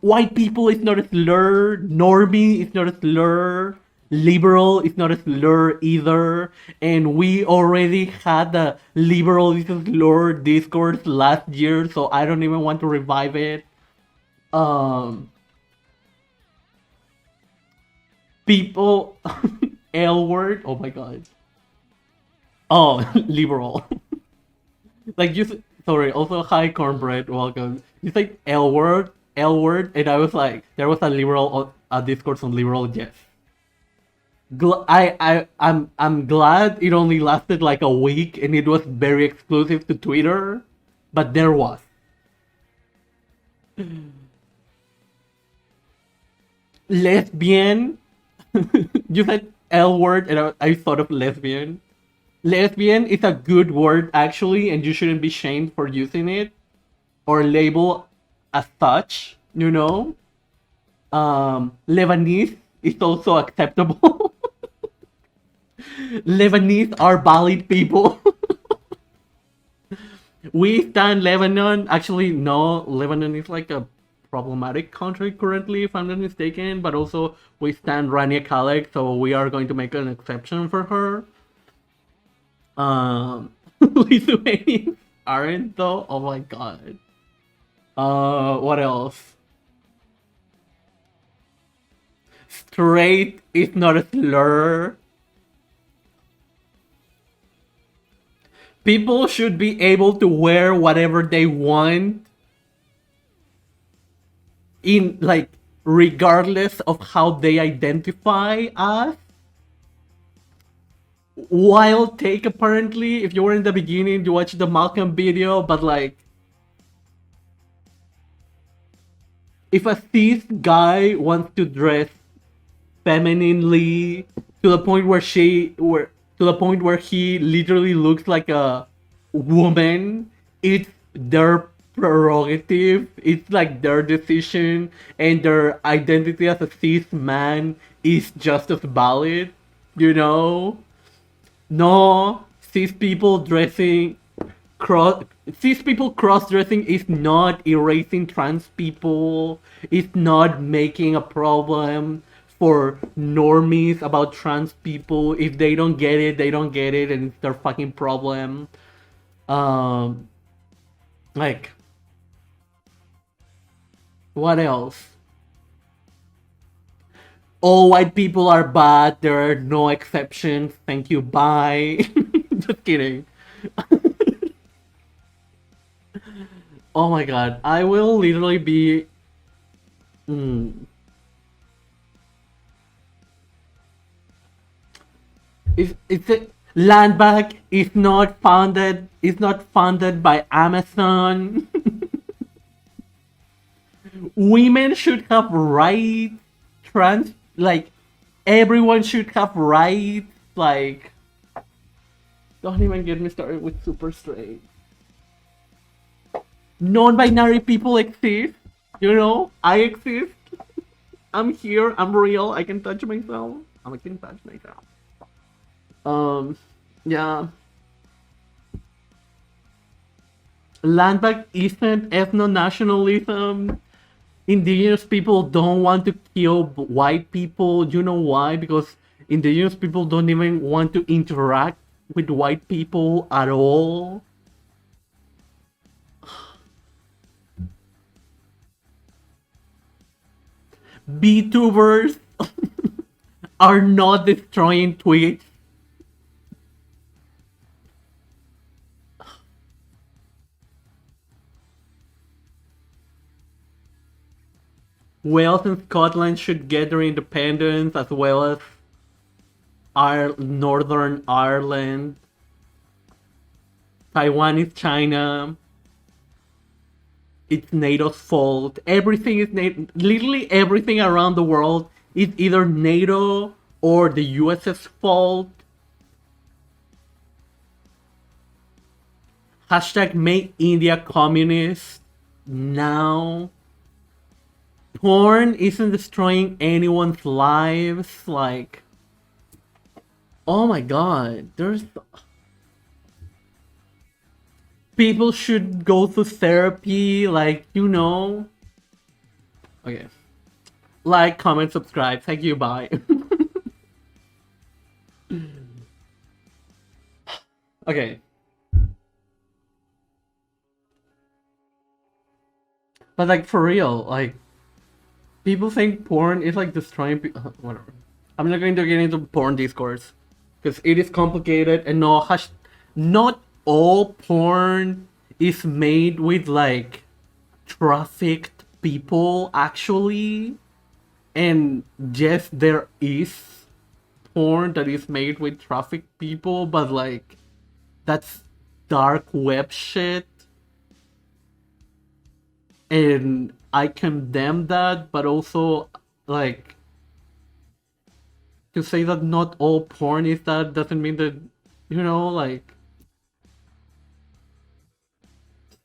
White people is not a slur. Normie is not a slur. Liberal is not a slur either. And we already had the liberal is a slur discourse last year, so I don't even want to revive it. People L word. Oh my god. Oh, liberal. Like you. Sorry. Also, hi cornbread. Welcome. You said L word, and I was like, there was a liberal, a discourse on liberal. Yes. I'm glad it only lasted like a week, and it was very exclusive to Twitter, but there was. Lesbian. You said L word and I thought of lesbian. Lesbian is a good word actually, and you shouldn't be shamed for using it or label as such, you know? Lebanese is also acceptable. Lebanese are valid people. We stand Lebanon. Actually, no, Lebanon is like a problematic country currently, if I'm not mistaken. But also, we stand Rania Khalek, so we are going to make an exception for her. Lithuanians aren't though. Oh my god. What else? Straight is not a slur. People should be able to wear whatever they want in like regardless of how they identify as. Wild take apparently. If you were in the beginning, you watched the Malcolm video, but like if a cis guy wants to dress femininely to the point where he literally looks like a woman, it's their prerogative, it's like their decision, and their identity as a cis man is just as valid, you know? No, cis people dressing cross cis people cross dressing is not erasing trans people. It's not making a problem for normies about trans people. If they don't get it, they don't get it, and it's their fucking problem. Um, like what else? All white people are bad. There are no exceptions. Thank you. Bye. Just kidding. Oh my god, I will literally be. Mm. It's a land bank is not funded. Is not funded by Amazon. Women should have rights. Trans like everyone should have rights. Like don't even get me started with super straight. Non-binary people exist. You know, I exist. I'm here. I'm real. I can touch myself. I can touch myself. Yeah. Land back isn't ethno-nationalism. Indigenous people don't want to kill white people. You know why? Because indigenous people don't even want to interact with white people at all. VTubers are not destroying Twitch. Wales and Scotland should get their independence as well as Northern Ireland. Taiwan is China. It's NATO's fault. Everything is NATO. Literally everything around the world is either NATO or the US's fault. Hashtag make India communist now. Porn isn't destroying anyone's lives. Like, oh my god, there's people should go to therapy, like, you know. Okay. Like, comment, subscribe. Thank you, bye. Okay. But like for real, like people think porn is like destroying people. Whatever. I'm not going to get into porn discourse because it is complicated and not all porn is made with like trafficked people actually, and yes, there is porn that is made with trafficked people, but like that's dark web shit, and I condemn that, but also like to say that not all porn is that doesn't mean that, like,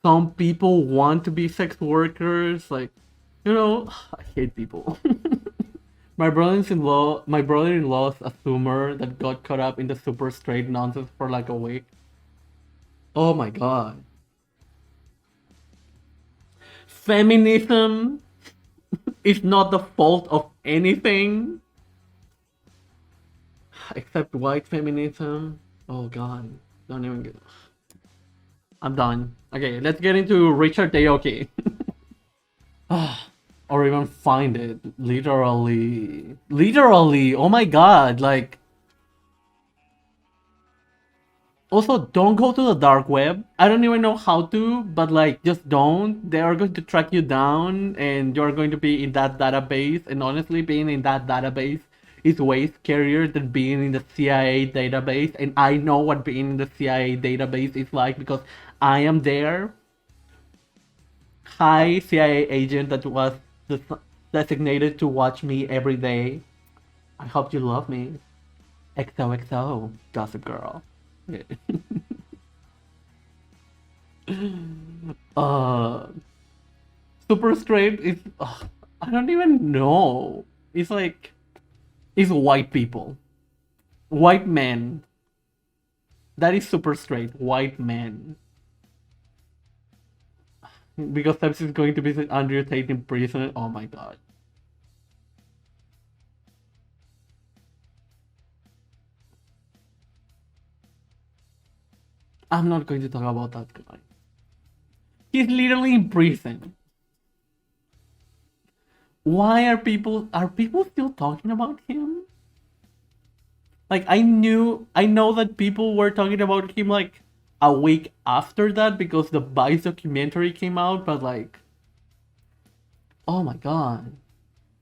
some people want to be sex workers. Like, I hate people. My brother-in-law's a zoomer that got caught up in the super straight nonsense for like a week. Oh my god. Feminism is not the fault of anything except white feminism. Oh god. Don't even get. I'm done. Okay, let's get into Richard Aoki. Or even find it. Literally. Literally. Oh my god. Like, also, don't go to the dark web. I don't even know how to, but like, just don't. They are going to track you down, and you're going to be in that database. And honestly, being in that database is way scarier than being in the CIA database. And I know what being in the CIA database is like because I am there. Hi, CIA agent that was designated to watch me every day. I hope you love me. XOXO, Gossip Girl. Yeah. uh, Super straight is. I don't even know. It's like. It's white people. White men. That is super straight. White men. Because Steps is going to visit Andrew Tate in prison. Oh my god. I'm not going to talk about that guy. He's literally in prison. Why are people still talking about him? Like, I know that people were talking about him like a week after that because the Vice documentary came out, but like, oh my god.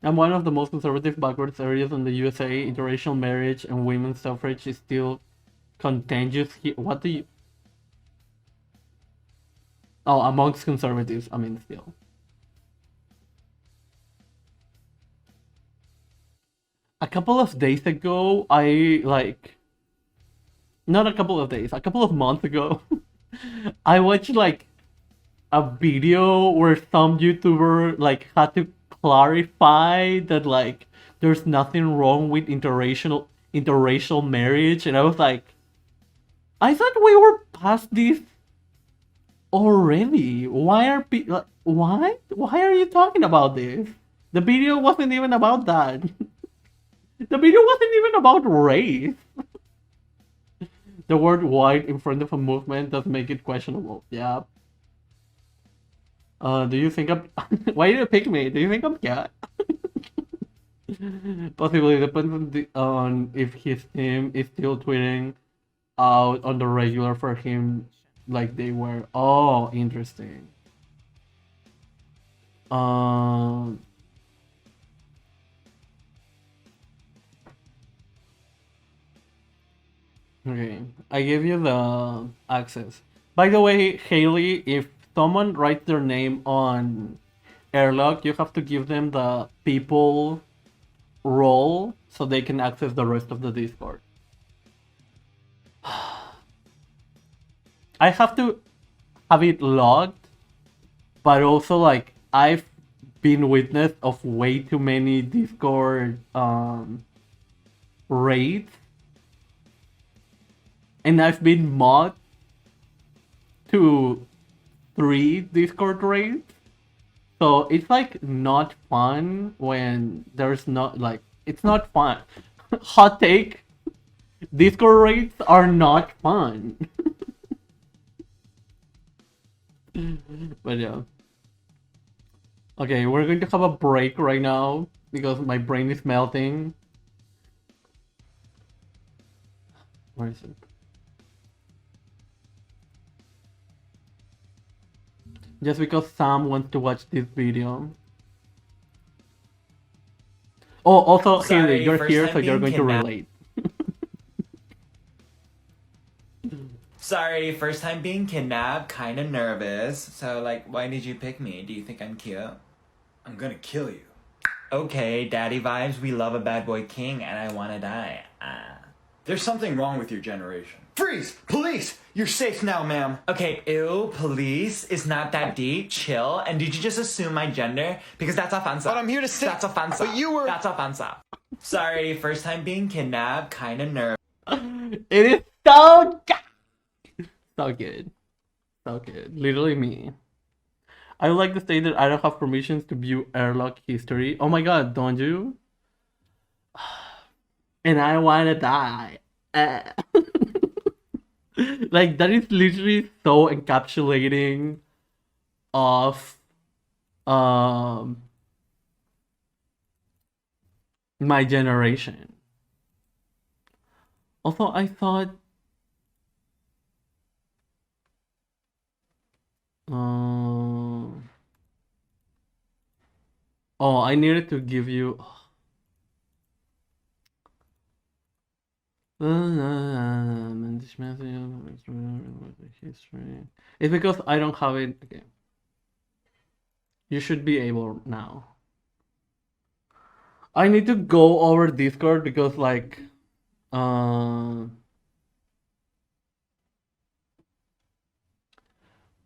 And one of the most conservative backwards areas in the USA, interracial marriage and women's suffrage is still contentious here. What do you... Oh, amongst conservatives, I mean, still. A couple of days ago, not a couple of days, a couple of months ago, I watched like a video where some YouTuber like had to clarify that like there's nothing wrong with interracial marriage, and I was like, I thought we were past this already. Why are people? Why are you talking about this? The video wasn't even about that. The video wasn't even about race. The word white in front of a movement does make it questionable. Yeah. Do you think I'm... Why did you pick me? Do you think I'm cat? Possibly depends on if his team is still tweeting out on the regular for him like they were. Oh, interesting. Um... Okay, I give you the access. By the way, Haley, if someone writes their name on Airlock, you have to give them the people role so they can access the rest of the Discord. I have to have it logged, but also like I've been witness of way too many Discord raids, and I've been mod to 3 Discord raids. So it's like not fun when there's not like it's not fun. Hot take. Discord raids are not fun. But yeah. Okay, we're going to have a break right now because my brain is melting. Where is it? Just because Sam wants to watch this video. Oh, also, Sorry, Haley, you're first here, time so you're being going to kidnapped. relate. Sorry, first time being kidnapped, kind of nervous. So, like, why did you pick me? Do you think I'm cute? I'm gonna kill you. Okay, daddy vibes, we love a bad boy king, and I wanna die. There's something wrong with your generation. Freeze! Police! You're safe now, ma'am. Okay, ew, police, it's not that deep, chill, and did you just assume my gender? Because that's offensive. But I'm here to say- That's offensive. But you were- That's offensive. Sorry, first time being kidnapped, kinda nervous. It is so good. So good. So good. Literally me. I would like to say that I don't have permissions to view airlock history. Oh my god, don't you? And I wanna die. Like, that is literally so encapsulating of my generation. Also, I thought oh, I needed to give you history. It's because I don't have it. Okay. You should be able now. I need to go over Discord because like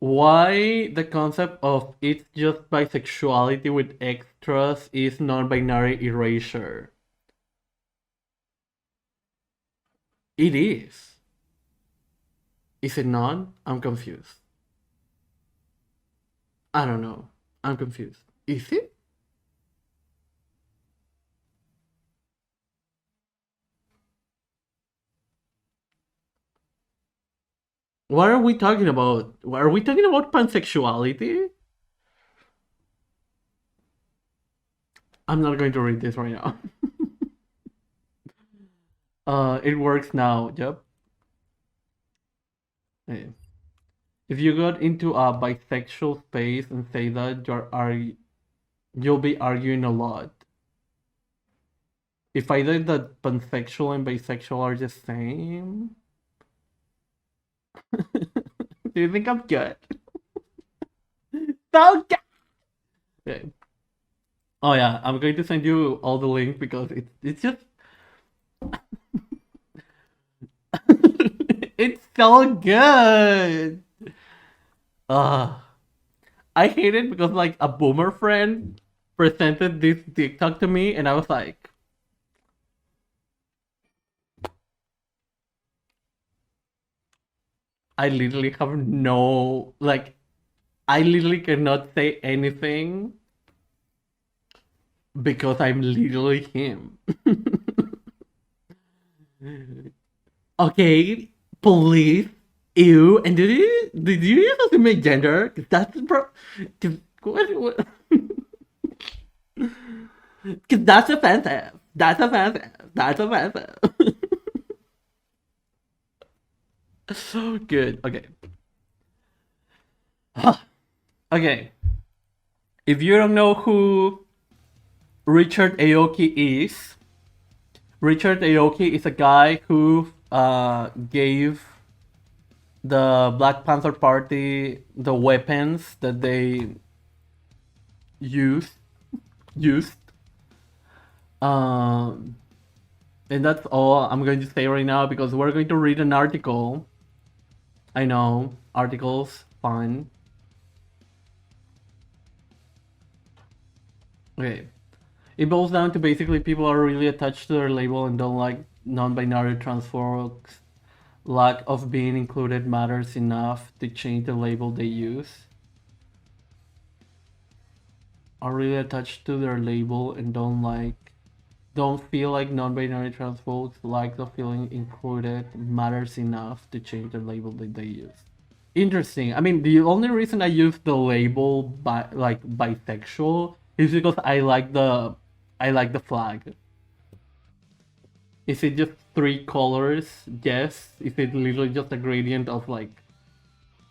why the concept of it's just bisexuality with extras is non-binary erasure. It is. Is it not? I'm confused. I don't know. I'm confused. Is it? What are we talking about? Are we talking about pansexuality? I'm not going to read this right now. It works now. Yep. Okay. If you got into a bisexual space and say that you'll be arguing a lot. If I said that pansexual and bisexual are the same, do you think I'm good? So good. Okay. Oh yeah, I'm going to send you all the links because it's just it's so good. I hate it because like a boomer friend presented this TikTok to me and I was like, I literally have no like I literally cannot say anything because I'm literally him. Okay, police. Ew, and did you also make gender? Cause that's cause what? Cause that's offensive. That's offensive. That's offensive. So good. Okay. Okay. If you don't know who Richard Aoki is, Richard Aoki is a guy who gave the Black Panther Party the weapons that they used. And that's all I'm going to say right now because we're going to read an article. I know, articles, fun. Okay. It boils down to basically people are really attached to their label and don't like non-binary trans folks. Lack of being included matters enough to change the label they use. Are really attached to their label and don't feel like non-binary trans folks like the feeling included matters enough to change the label that they use. Interesting. I mean, the only reason I use the label bisexual is because I like the flag. Is it just 3 colors? Yes. Is it literally just a gradient of like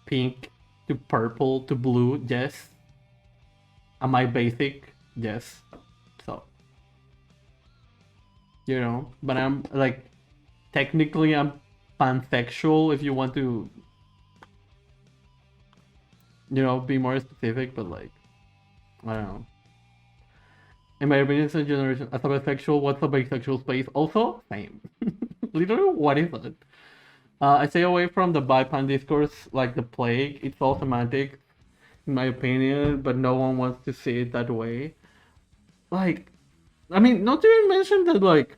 pink to purple to blue? Yes. Am I basic? Yes. So, you know, but I'm like, technically I'm pansexual if you want to, you know, be more specific, but like, I don't know. In my opinion, it's a generation. As a bisexual, what's a bisexual space? Also, same. Literally, what is it? I stay away from the bipan discourse like the plague. It's all semantic, in my opinion, but no one wants to see it that way. Like, I mean, not to even mention that, like,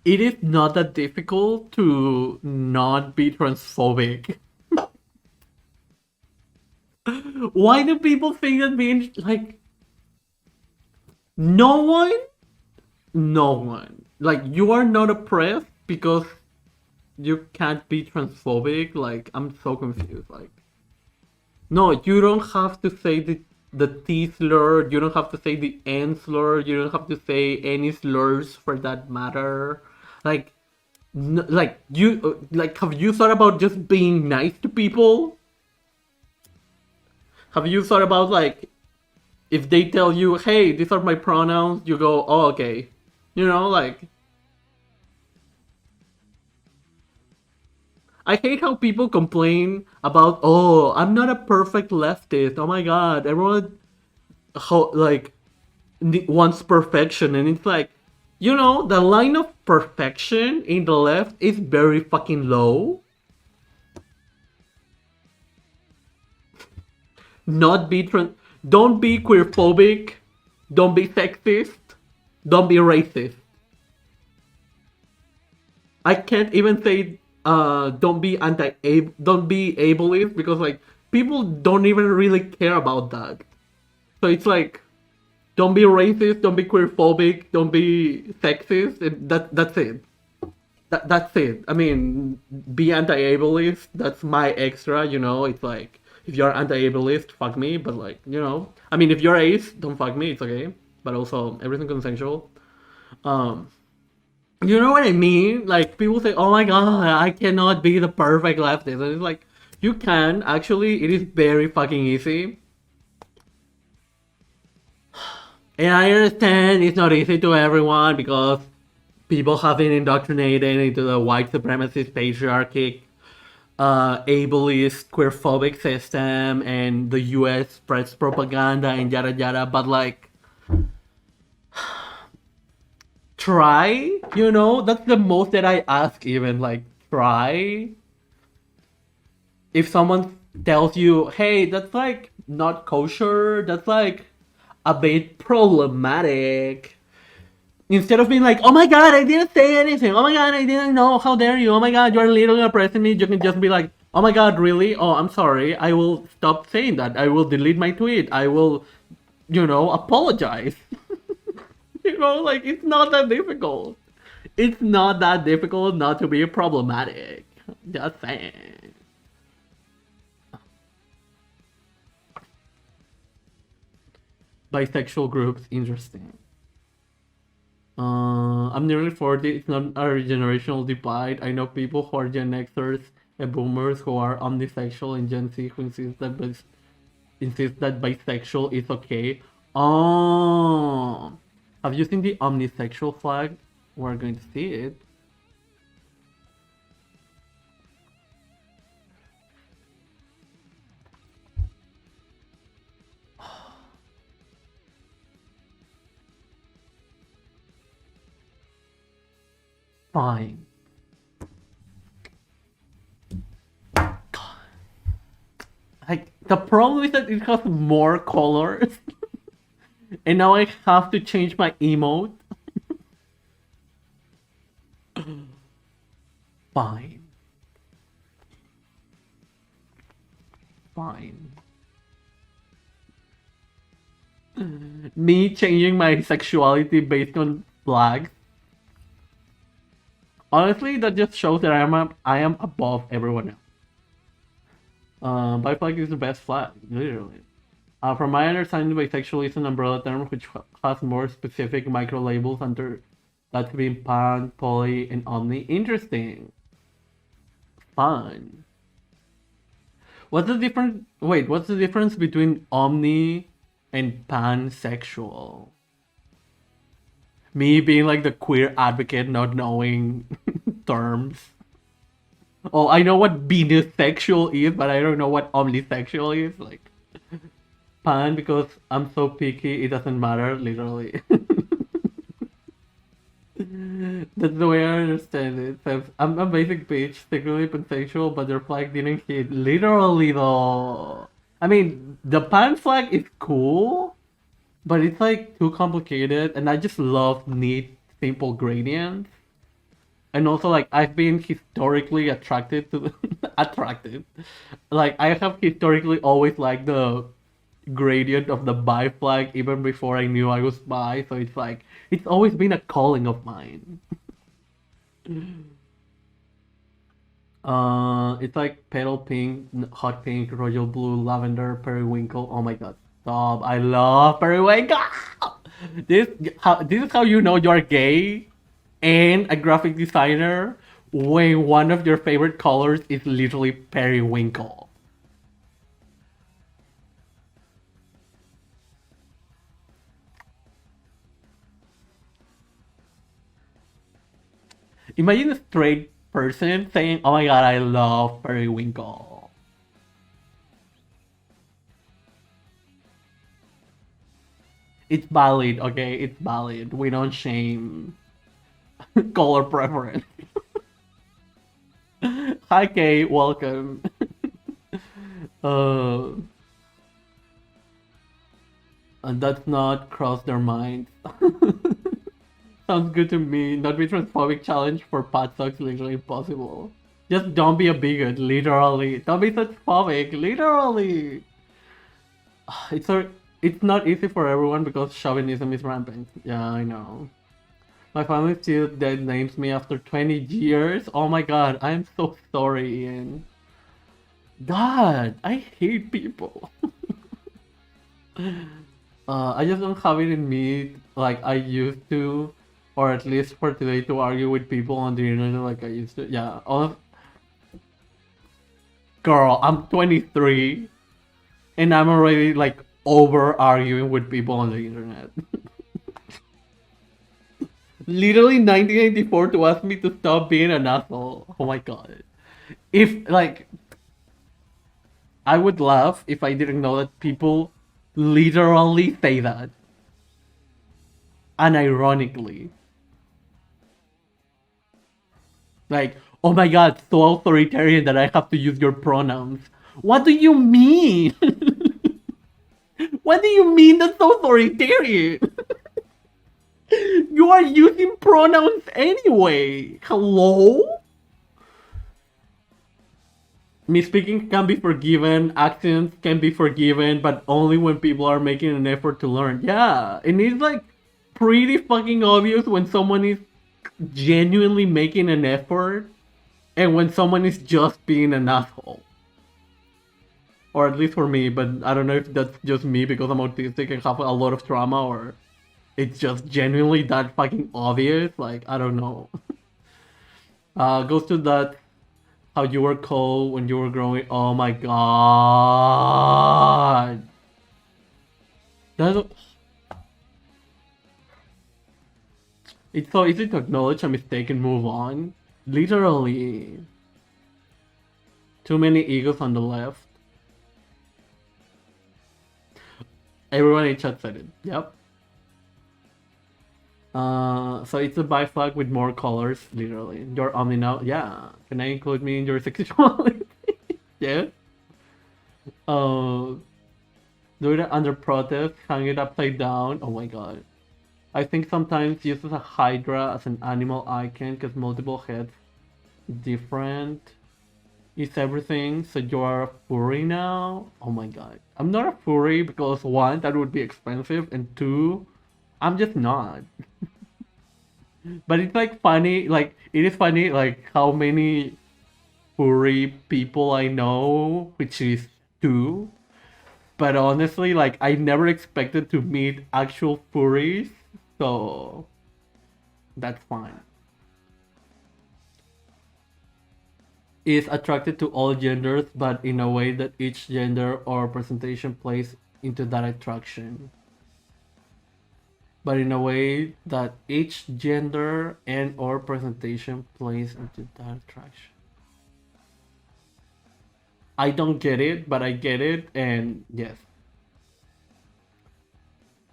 it is not that difficult to not be transphobic. Why do people think that being, like, no one, like, you are not oppressed because you can't be transphobic? Like, I'm so confused. Like, no, you don't have to say the T slur, you don't have to say the N slur, you don't have to say any slurs for that matter. Like, like you, like, have you thought about just being nice to people? Have you thought about, like, if they tell you, hey, these are my pronouns, you go, oh, okay. You know, like, I hate how people complain about, oh, I'm not a perfect leftist. Oh my god, everyone, like, wants perfection, and it's like, you know, the line of perfection in the left is very fucking low. Not be don't be queerphobic, don't be sexist, don't be racist. I can't even say don't be don't be ableist, because, like, people don't even really care about that. So it's like, don't be racist, don't be queerphobic, don't be sexist, and that's it. That's it. I mean, be anti-ableist, that's my extra, you know. It's like, if you're anti-ableist, fuck me, but, like, you know, I mean, if you're ace, don't fuck me, it's okay. But also, everything consensual. You know what I mean? Like, people say, oh my god, I cannot be the perfect leftist. And it's like, you can. Actually, it is very fucking easy. And I understand it's not easy to everyone because people have been indoctrinated into the white supremacist patriarchic, ableist, queerphobic system, and the US spreads propaganda and yada yada, but, like, try, you know? That's the most that I ask, even, like, try. If someone tells you, hey, that's, like, not kosher, that's, like, a bit problematic, instead of being like, oh my god, I didn't say anything, oh my god, I didn't know, how dare you, oh my god, you're literally oppressing me, you can just be like, oh my god, really? Oh, I'm sorry, I will stop saying that, I will delete my tweet, I will, you know, apologize. You know, like, it's not that difficult. It's not that difficult not to be problematic. Just saying. Bisexual groups, interesting. I'm nearly 40. It's not a generational divide. I know people who are Gen Xers and Boomers who are omnisexual, and Gen Z who insist that bisexual is okay. Oh, have you seen the omnisexual flag? We're going to see it. Fine. Like, the problem is that it has more colors. And now I have to change my emote. Fine. Fine. Me changing my sexuality based on flags. Honestly, that just shows that I am above everyone else. Biflag is the best flag, literally. From my understanding, bisexual is an umbrella term which has more specific micro labels under that being pan, poly, and omni. Interesting. Fun. What's the difference? Wait, what's the difference between omni and pansexual? Me being like the queer advocate, not knowing terms. Oh, I know what bisexual is, but I don't know what omnisexual is. Like, pan because I'm so picky, it doesn't matter, literally. That's the way I understand it. So I'm a basic bitch, secretly pansexual, but their flag didn't hit. Literally though. I mean, the pan flag is cool, but it's like too complicated, and I just love neat, simple gradients. And also, like, I've been historically attracted to attracted. Like, I have historically always liked the gradient of the bi flag even before I knew I was bi. So it's like it's always been a calling of mine. It's like petal pink, hot pink, royal blue, lavender, periwinkle. Oh my god, stop! I love periwinkle. This is how you know you're gay and a graphic designer when one of your favorite colors is literally periwinkle. Imagine a straight person saying, "Oh my god, I love periwinkle." It's valid, okay? It's valid. We don't shame color preference. Hi, Kay. Welcome. Uh, and that's not cross their minds. Sounds good to me. Not be transphobic challenge for pot socks literally impossible. Just don't be a bigot, literally. Don't be such phobic, literally. It's a, it's not easy for everyone because chauvinism is rampant. Yeah, I know. My family still dead names me after 20 years. Oh my god, I'm so sorry, Ian. God, I hate people. I just don't have it in me like I used to, or at least for today, to argue with people on the internet like I used to. Yeah, girl, I'm 23 and I'm already like over arguing with people on the internet. Literally 1984 to ask me to stop being an asshole. Oh my god. If like I would laugh if I didn't know that people literally say that. Unironically. Like, oh my god, so authoritarian that I have to use your pronouns. What do you mean? What do you mean that's authoritarian? You are using pronouns anyway. Hello? Misspeaking can be forgiven, accents can be forgiven, but only when people are making an effort to learn. Yeah, and it's like pretty fucking obvious when someone is genuinely making an effort and when someone is just being an asshole. Or at least for me, but I don't know if that's just me because I'm autistic and have a lot of trauma, or it's just genuinely that fucking obvious. Like, I don't know. Goes to that how you were called when you were growing. Oh my god. That's, it's so easy to acknowledge a mistake and move on. Literally. Too many egos on the left. Everyone in chat said it. Yep. So it's a bi flag with more colors, literally. You're omni now. Yeah. Can I include me in your sexuality? Yeah. Do it under protest, hang it upside down. Oh my god. I think sometimes uses a hydra as an animal icon because multiple heads different is everything. So you are a furry now? Oh my god. I'm not a furry because one, that would be expensive, and two, I'm just not. But it's like funny, like it is funny like how many furry people I know, which is two. But honestly, like I never expected to meet actual furries, so that's fine. Is attracted to all genders, but in a way that each gender or presentation plays into that attraction. But in a way that each gender and or presentation plays into that attraction. I don't get it, but I get it, and yes.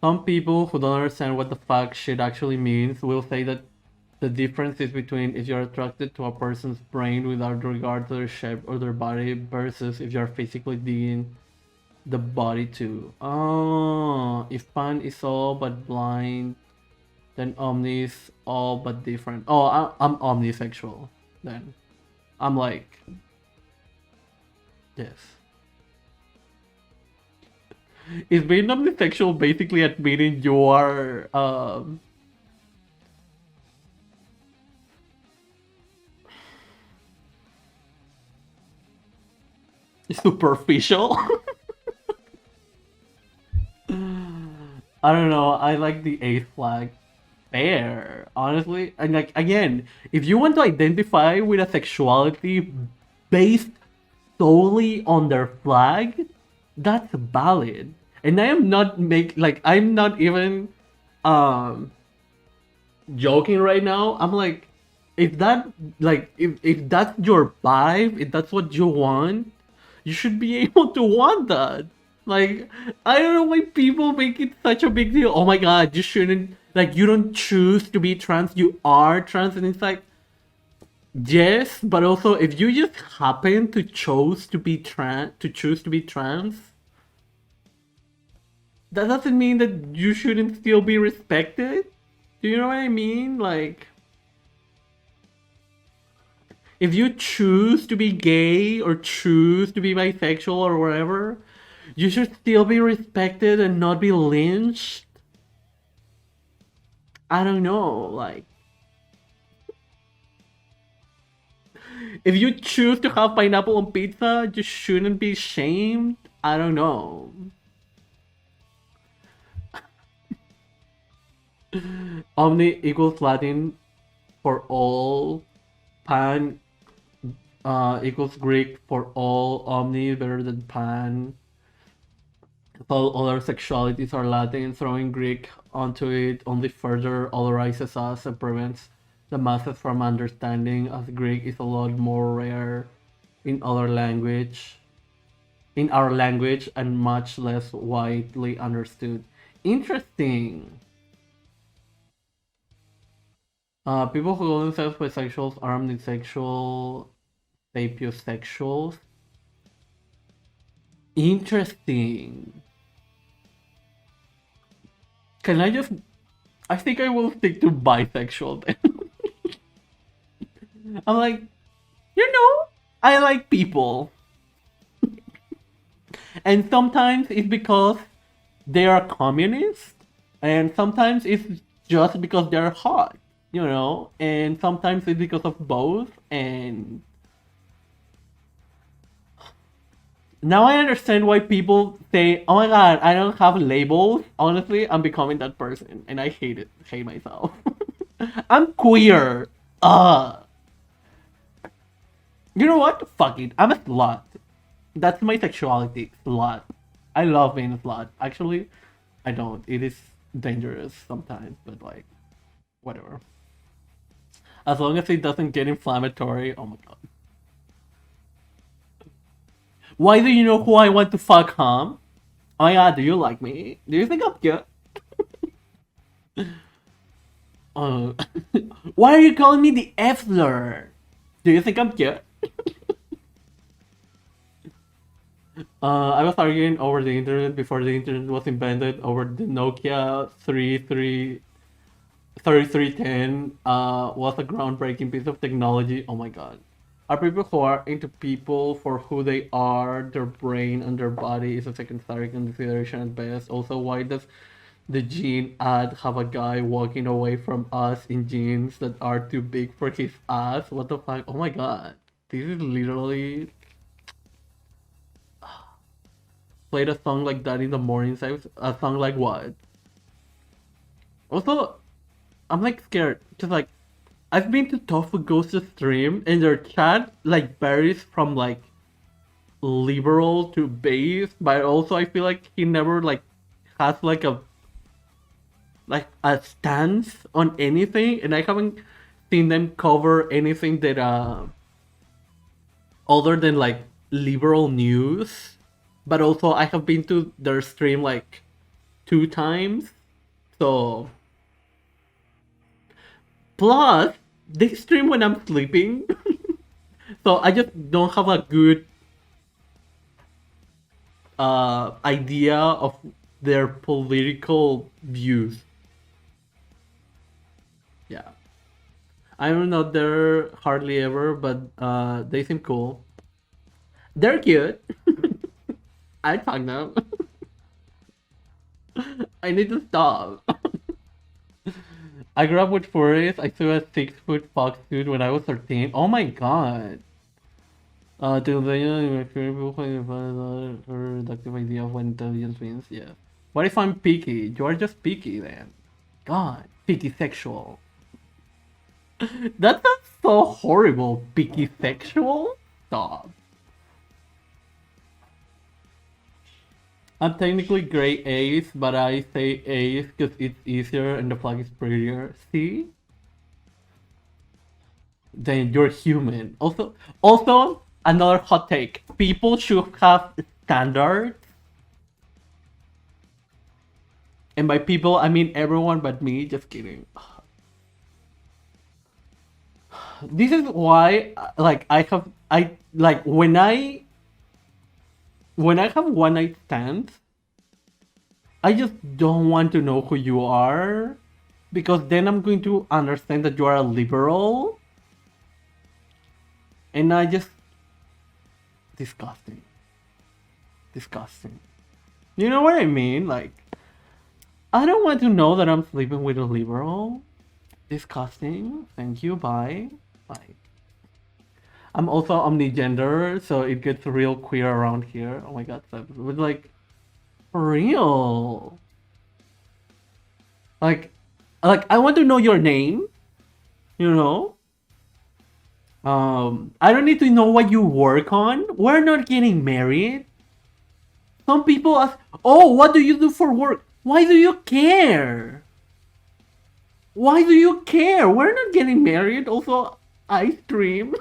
Some people who don't understand what the fuck shit actually means will say that the difference is between if you're attracted to a person's brain without regard to their shape or their body versus if you're physically digging the body too. Oh, if pan is all but blind, then omni is all but different. Oh, I'm omnisexual then. I'm like, yes. Is being omnisexual basically admitting you are superficial? I don't know. I like the eighth flag. Fair, honestly. And like again, if you want to identify with a sexuality based solely on their flag, that's valid. And I am not I'm not even um joking right now. I'm like, if that if that's your vibe, if that's what you want, you should be able to want that. Like, I don't know why people make it such a big deal. Oh my god, you shouldn't, like, you don't choose to be trans, you are trans, and it's like, yes, but also if you just happen to choose to be trans, that doesn't mean that you shouldn't still be respected. Do you know what I mean? Like, if you choose to be gay or choose to be bisexual or whatever, you should still be respected and not be lynched. I don't know, like, if you choose to have pineapple on pizza, you shouldn't be shamed. I don't know. Omni equals Latin for all. Pan equals Greek for all. Omni better than pan. All other sexualities are Latin. Throwing Greek onto it only further otherizes us and prevents the masses from understanding, as Greek is a lot more rare in other language, in our language, and much less widely understood. Interesting. People who call themselves bisexuals are omnisexual, sapiosexuals. Interesting. Can I just? I think I will stick to bisexual then. I'm like, I like people. And sometimes it's because they are communist, and sometimes it's just because they're hot, and sometimes it's because of both. And now I understand why people say, "Oh my god, I don't have labels." Honestly, I'm becoming that person, and I hate it. Hate myself. I'm queer. You know what? Fuck it. I'm a slut. That's my sexuality. Slut. I love being a slut. Actually, I don't. It is dangerous sometimes, but like, whatever. As long as it doesn't get inflammatory. Oh my god. Why do you know who I want to fuck, huh? Oh my god, do you like me? Do you think I'm cute? Uh, why are you calling me the F slur? Do you think I'm cute? I was arguing over the internet before the internet was invented over the Nokia 3310 was a groundbreaking piece of technology. Oh my god. Are people who are into people for who they are, their brain and their body is a secondary consideration at best. Also, why does the gene ad have a guy walking away from us in jeans that are too big for his ass? What the fuck? Oh my god. This is literally played a song like that in the morning. A song like what? Also, I'm like scared because like I've been to Tofu Ghost's stream and their chat like varies from like liberal to base, but also I feel like he never like has like a stance on anything, and I haven't seen them cover anything that other than like liberal news. But also I have been to their stream like 2 times. So plus they stream when I'm sleeping. So I just don't have a good idea of their political views. Yeah. I'm not there hardly ever, but they seem cool. They're cute. I talk them. I need to stop. I grew up with furries. I saw a 6-foot fox dude when I was 13. Oh my god. To the people who productive idea of what intelligence means. Yeah. What if I'm picky? You are just picky then. God, picky sexual. That sounds so horrible. Picky sexual? Stop. I'm technically grade ace, but I say ace because it's easier and the flag is prettier. See? Then you're human. Also, another hot take. People should have standards. And by people, I mean everyone but me. Just kidding. This is why, like, when I have one night stands, I just don't want to know who you are, because then I'm going to understand that you are a liberal, and I just disgusting. You know what I mean? Like, I don't want to know that I'm sleeping with a liberal. Disgusting. Thank you. Bye. Bye. I'm also omnigender, so it gets real queer around here. Oh my god, but like, for real. Like I want to know your name, you know? I don't need to know what you work on. We're not getting married. Some people ask, oh, what do you do for work? Why do you care? Why do you care? We're not getting married. Also, I stream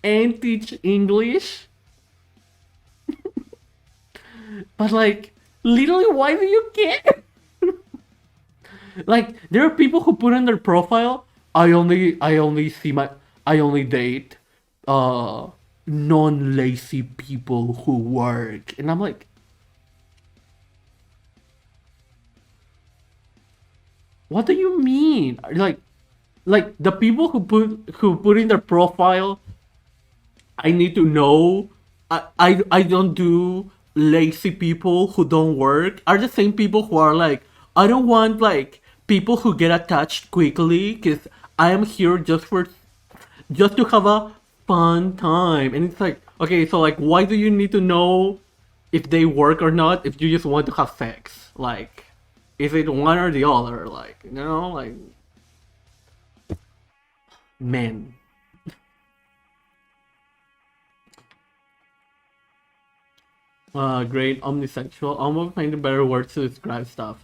and teach English. But like, literally, why do you care? Like, there are people who put in their profile, I only date non-lazy people who work. And I'm like, what do you mean? Like the people who put in their profile, I need to know I don't do lazy people who don't work, are the same people who are like, I don't want like people who get attached quickly because I am here just to have a fun time. And it's like, okay, so like, why do you need to know if they work or not if you just want to have sex? Like, is it one or the other? Like, you know, like, men. Great omnisexual. Almost finding better words to describe stuff.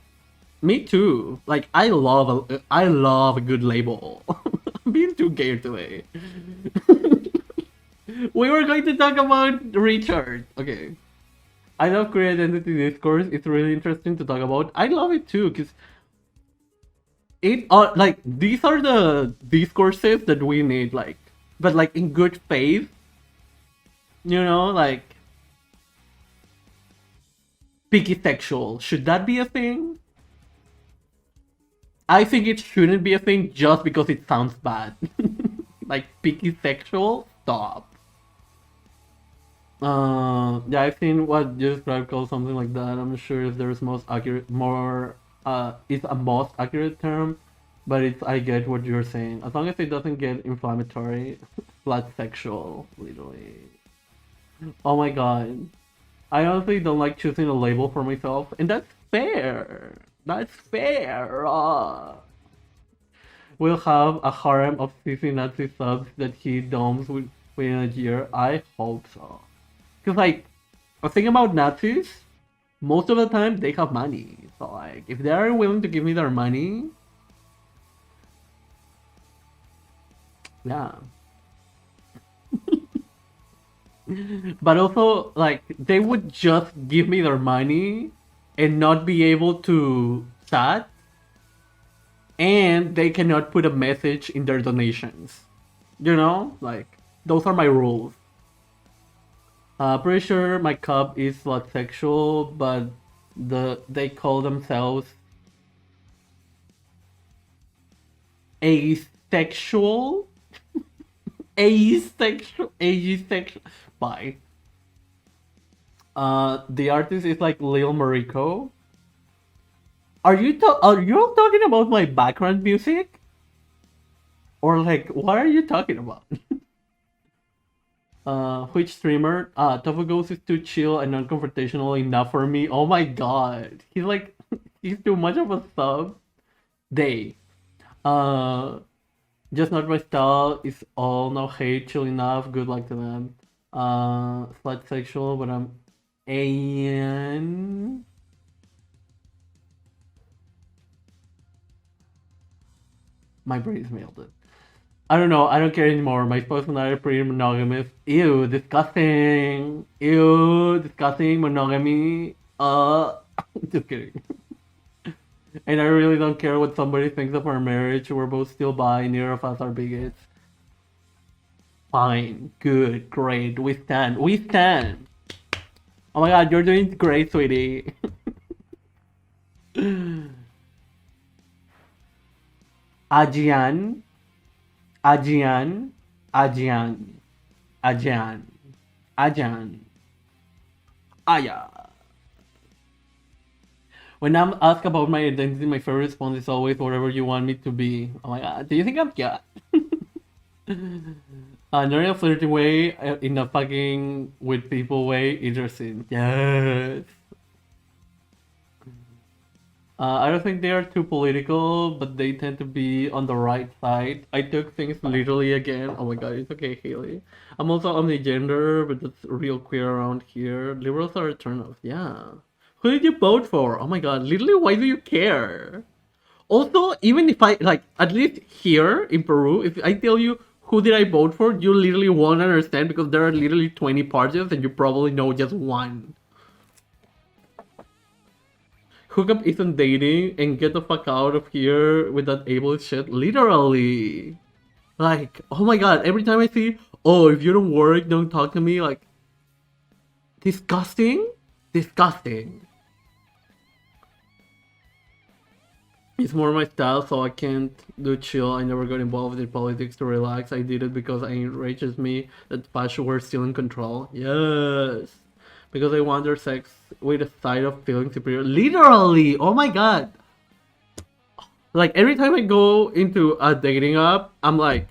Me too. Like, I love a good label. I'm being too gay today. We were going to talk about Richard. Okay. I love queer identity discourse. It's really interesting to talk about. I love it too, because like, these are the discourses that we need, like, but like in good faith. You know, like, picky sexual. Should that be a thing? I think it shouldn't be a thing just because it sounds bad. Like, picky sexual? Stop. Yeah, I've seen what you described called something like that. I'm not sure if there's it's a most accurate term, but I get what you're saying. As long as it doesn't get inflammatory, flat sexual, literally. Oh my god. I honestly don't like choosing a label for myself, and that's fair. That's fair. We'll have a harem of CC Nazi subs that he domes within a year. I hope so. Because, like, the thing about Nazis, most of the time they have money. So, like, if they are willing to give me their money, yeah. But also, like, they would just give me their money and not be able to chat, and they cannot put a message in their donations. You know, like, those are my rules. Pretty sure my cup is not sexual, but they call themselves asexual, asexual. Bye. The artist is like Lil Mariko. Are you all talking about my background music? Or like, what are you talking about? Which streamer? Tofu Ghost is too chill and non-confrontational enough for me. Oh my god. He's like, he's too much of a sub. They. Uh, just not my style. It's all no hate, chill enough. Good luck to them. Slut sexual, but I'm An. My brain's melted. I don't know. I don't care anymore. My spouse and I are pretty monogamous. Ew, disgusting. Ew, disgusting monogamy. Just kidding. And I really don't care what somebody thinks of our marriage. We're both still bi. Neither of us are bigots. Fine. Good. Great. We stand. We stand. Oh my god, you're doing great, sweetie. Ajian. Ajian. Ajian. Ajian. Ajan. Aya. When I'm asked about my identity, my favorite response is always whatever you want me to be. Oh my god, do you think I'm cute? Not in a flirty way, in a fucking with people way, interesting. Yes. I don't think they are too political, but they tend to be on the right side. I took things literally again. Oh my god, it's okay, Haley. I'm also omnigender, but that's real queer around here. Liberals are a turnoff. Yeah. Who did you vote for? Oh my god, literally, why do you care? Also, even if I, like, at least here in Peru, if I tell you who did I vote for, you literally won't understand because there are literally 20 parties and you probably know just one. Hookup isn't dating and get the fuck out of here with that ableist shit. Literally. Like, oh my god, every time I see, oh, if you don't work, don't talk to me, like, disgusting? Disgusting. It's more my style, so I can't do chill. I never got involved in politics to relax. I did it because it enrages me that fashion were still in control. Yes. Because I want their sex with a side of feeling superior. Literally! Oh my god! Like, every time I go into a dating app, I'm like,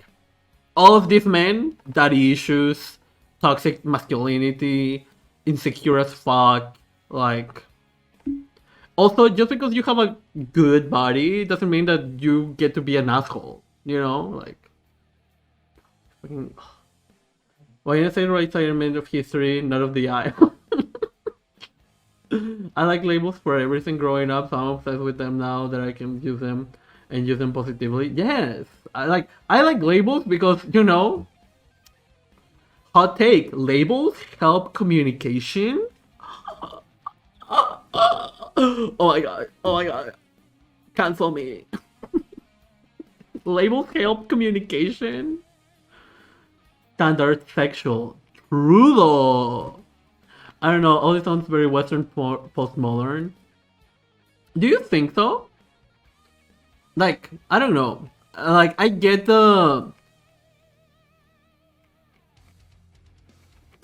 all of these men, daddy issues, toxic masculinity, insecure as fuck, like... Also, just because you have a good body doesn't mean that you get to be an asshole. You know, like, fucking. Why I say right side element of history, not of the eye. I like labels for everything growing up, so I'm obsessed with them now that I can use them and use them positively. Yes, I like labels because, you know, hot take, labels help communication. Oh my god, oh my god. Cancel me. Labels help communication. Standard sexual. True though. I don't know, all this sounds very Western postmodern. Do you think so? Like, I don't know. Like, I get the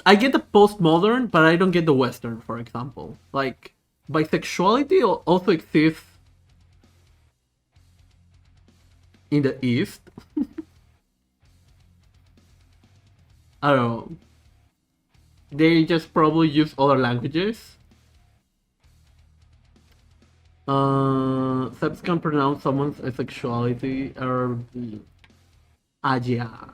postmodern, but I don't get the Western, for example. Like, bisexuality also exists in the East. I don't know. They just probably use other languages. Subs can pronounce someone's sexuality or yeah.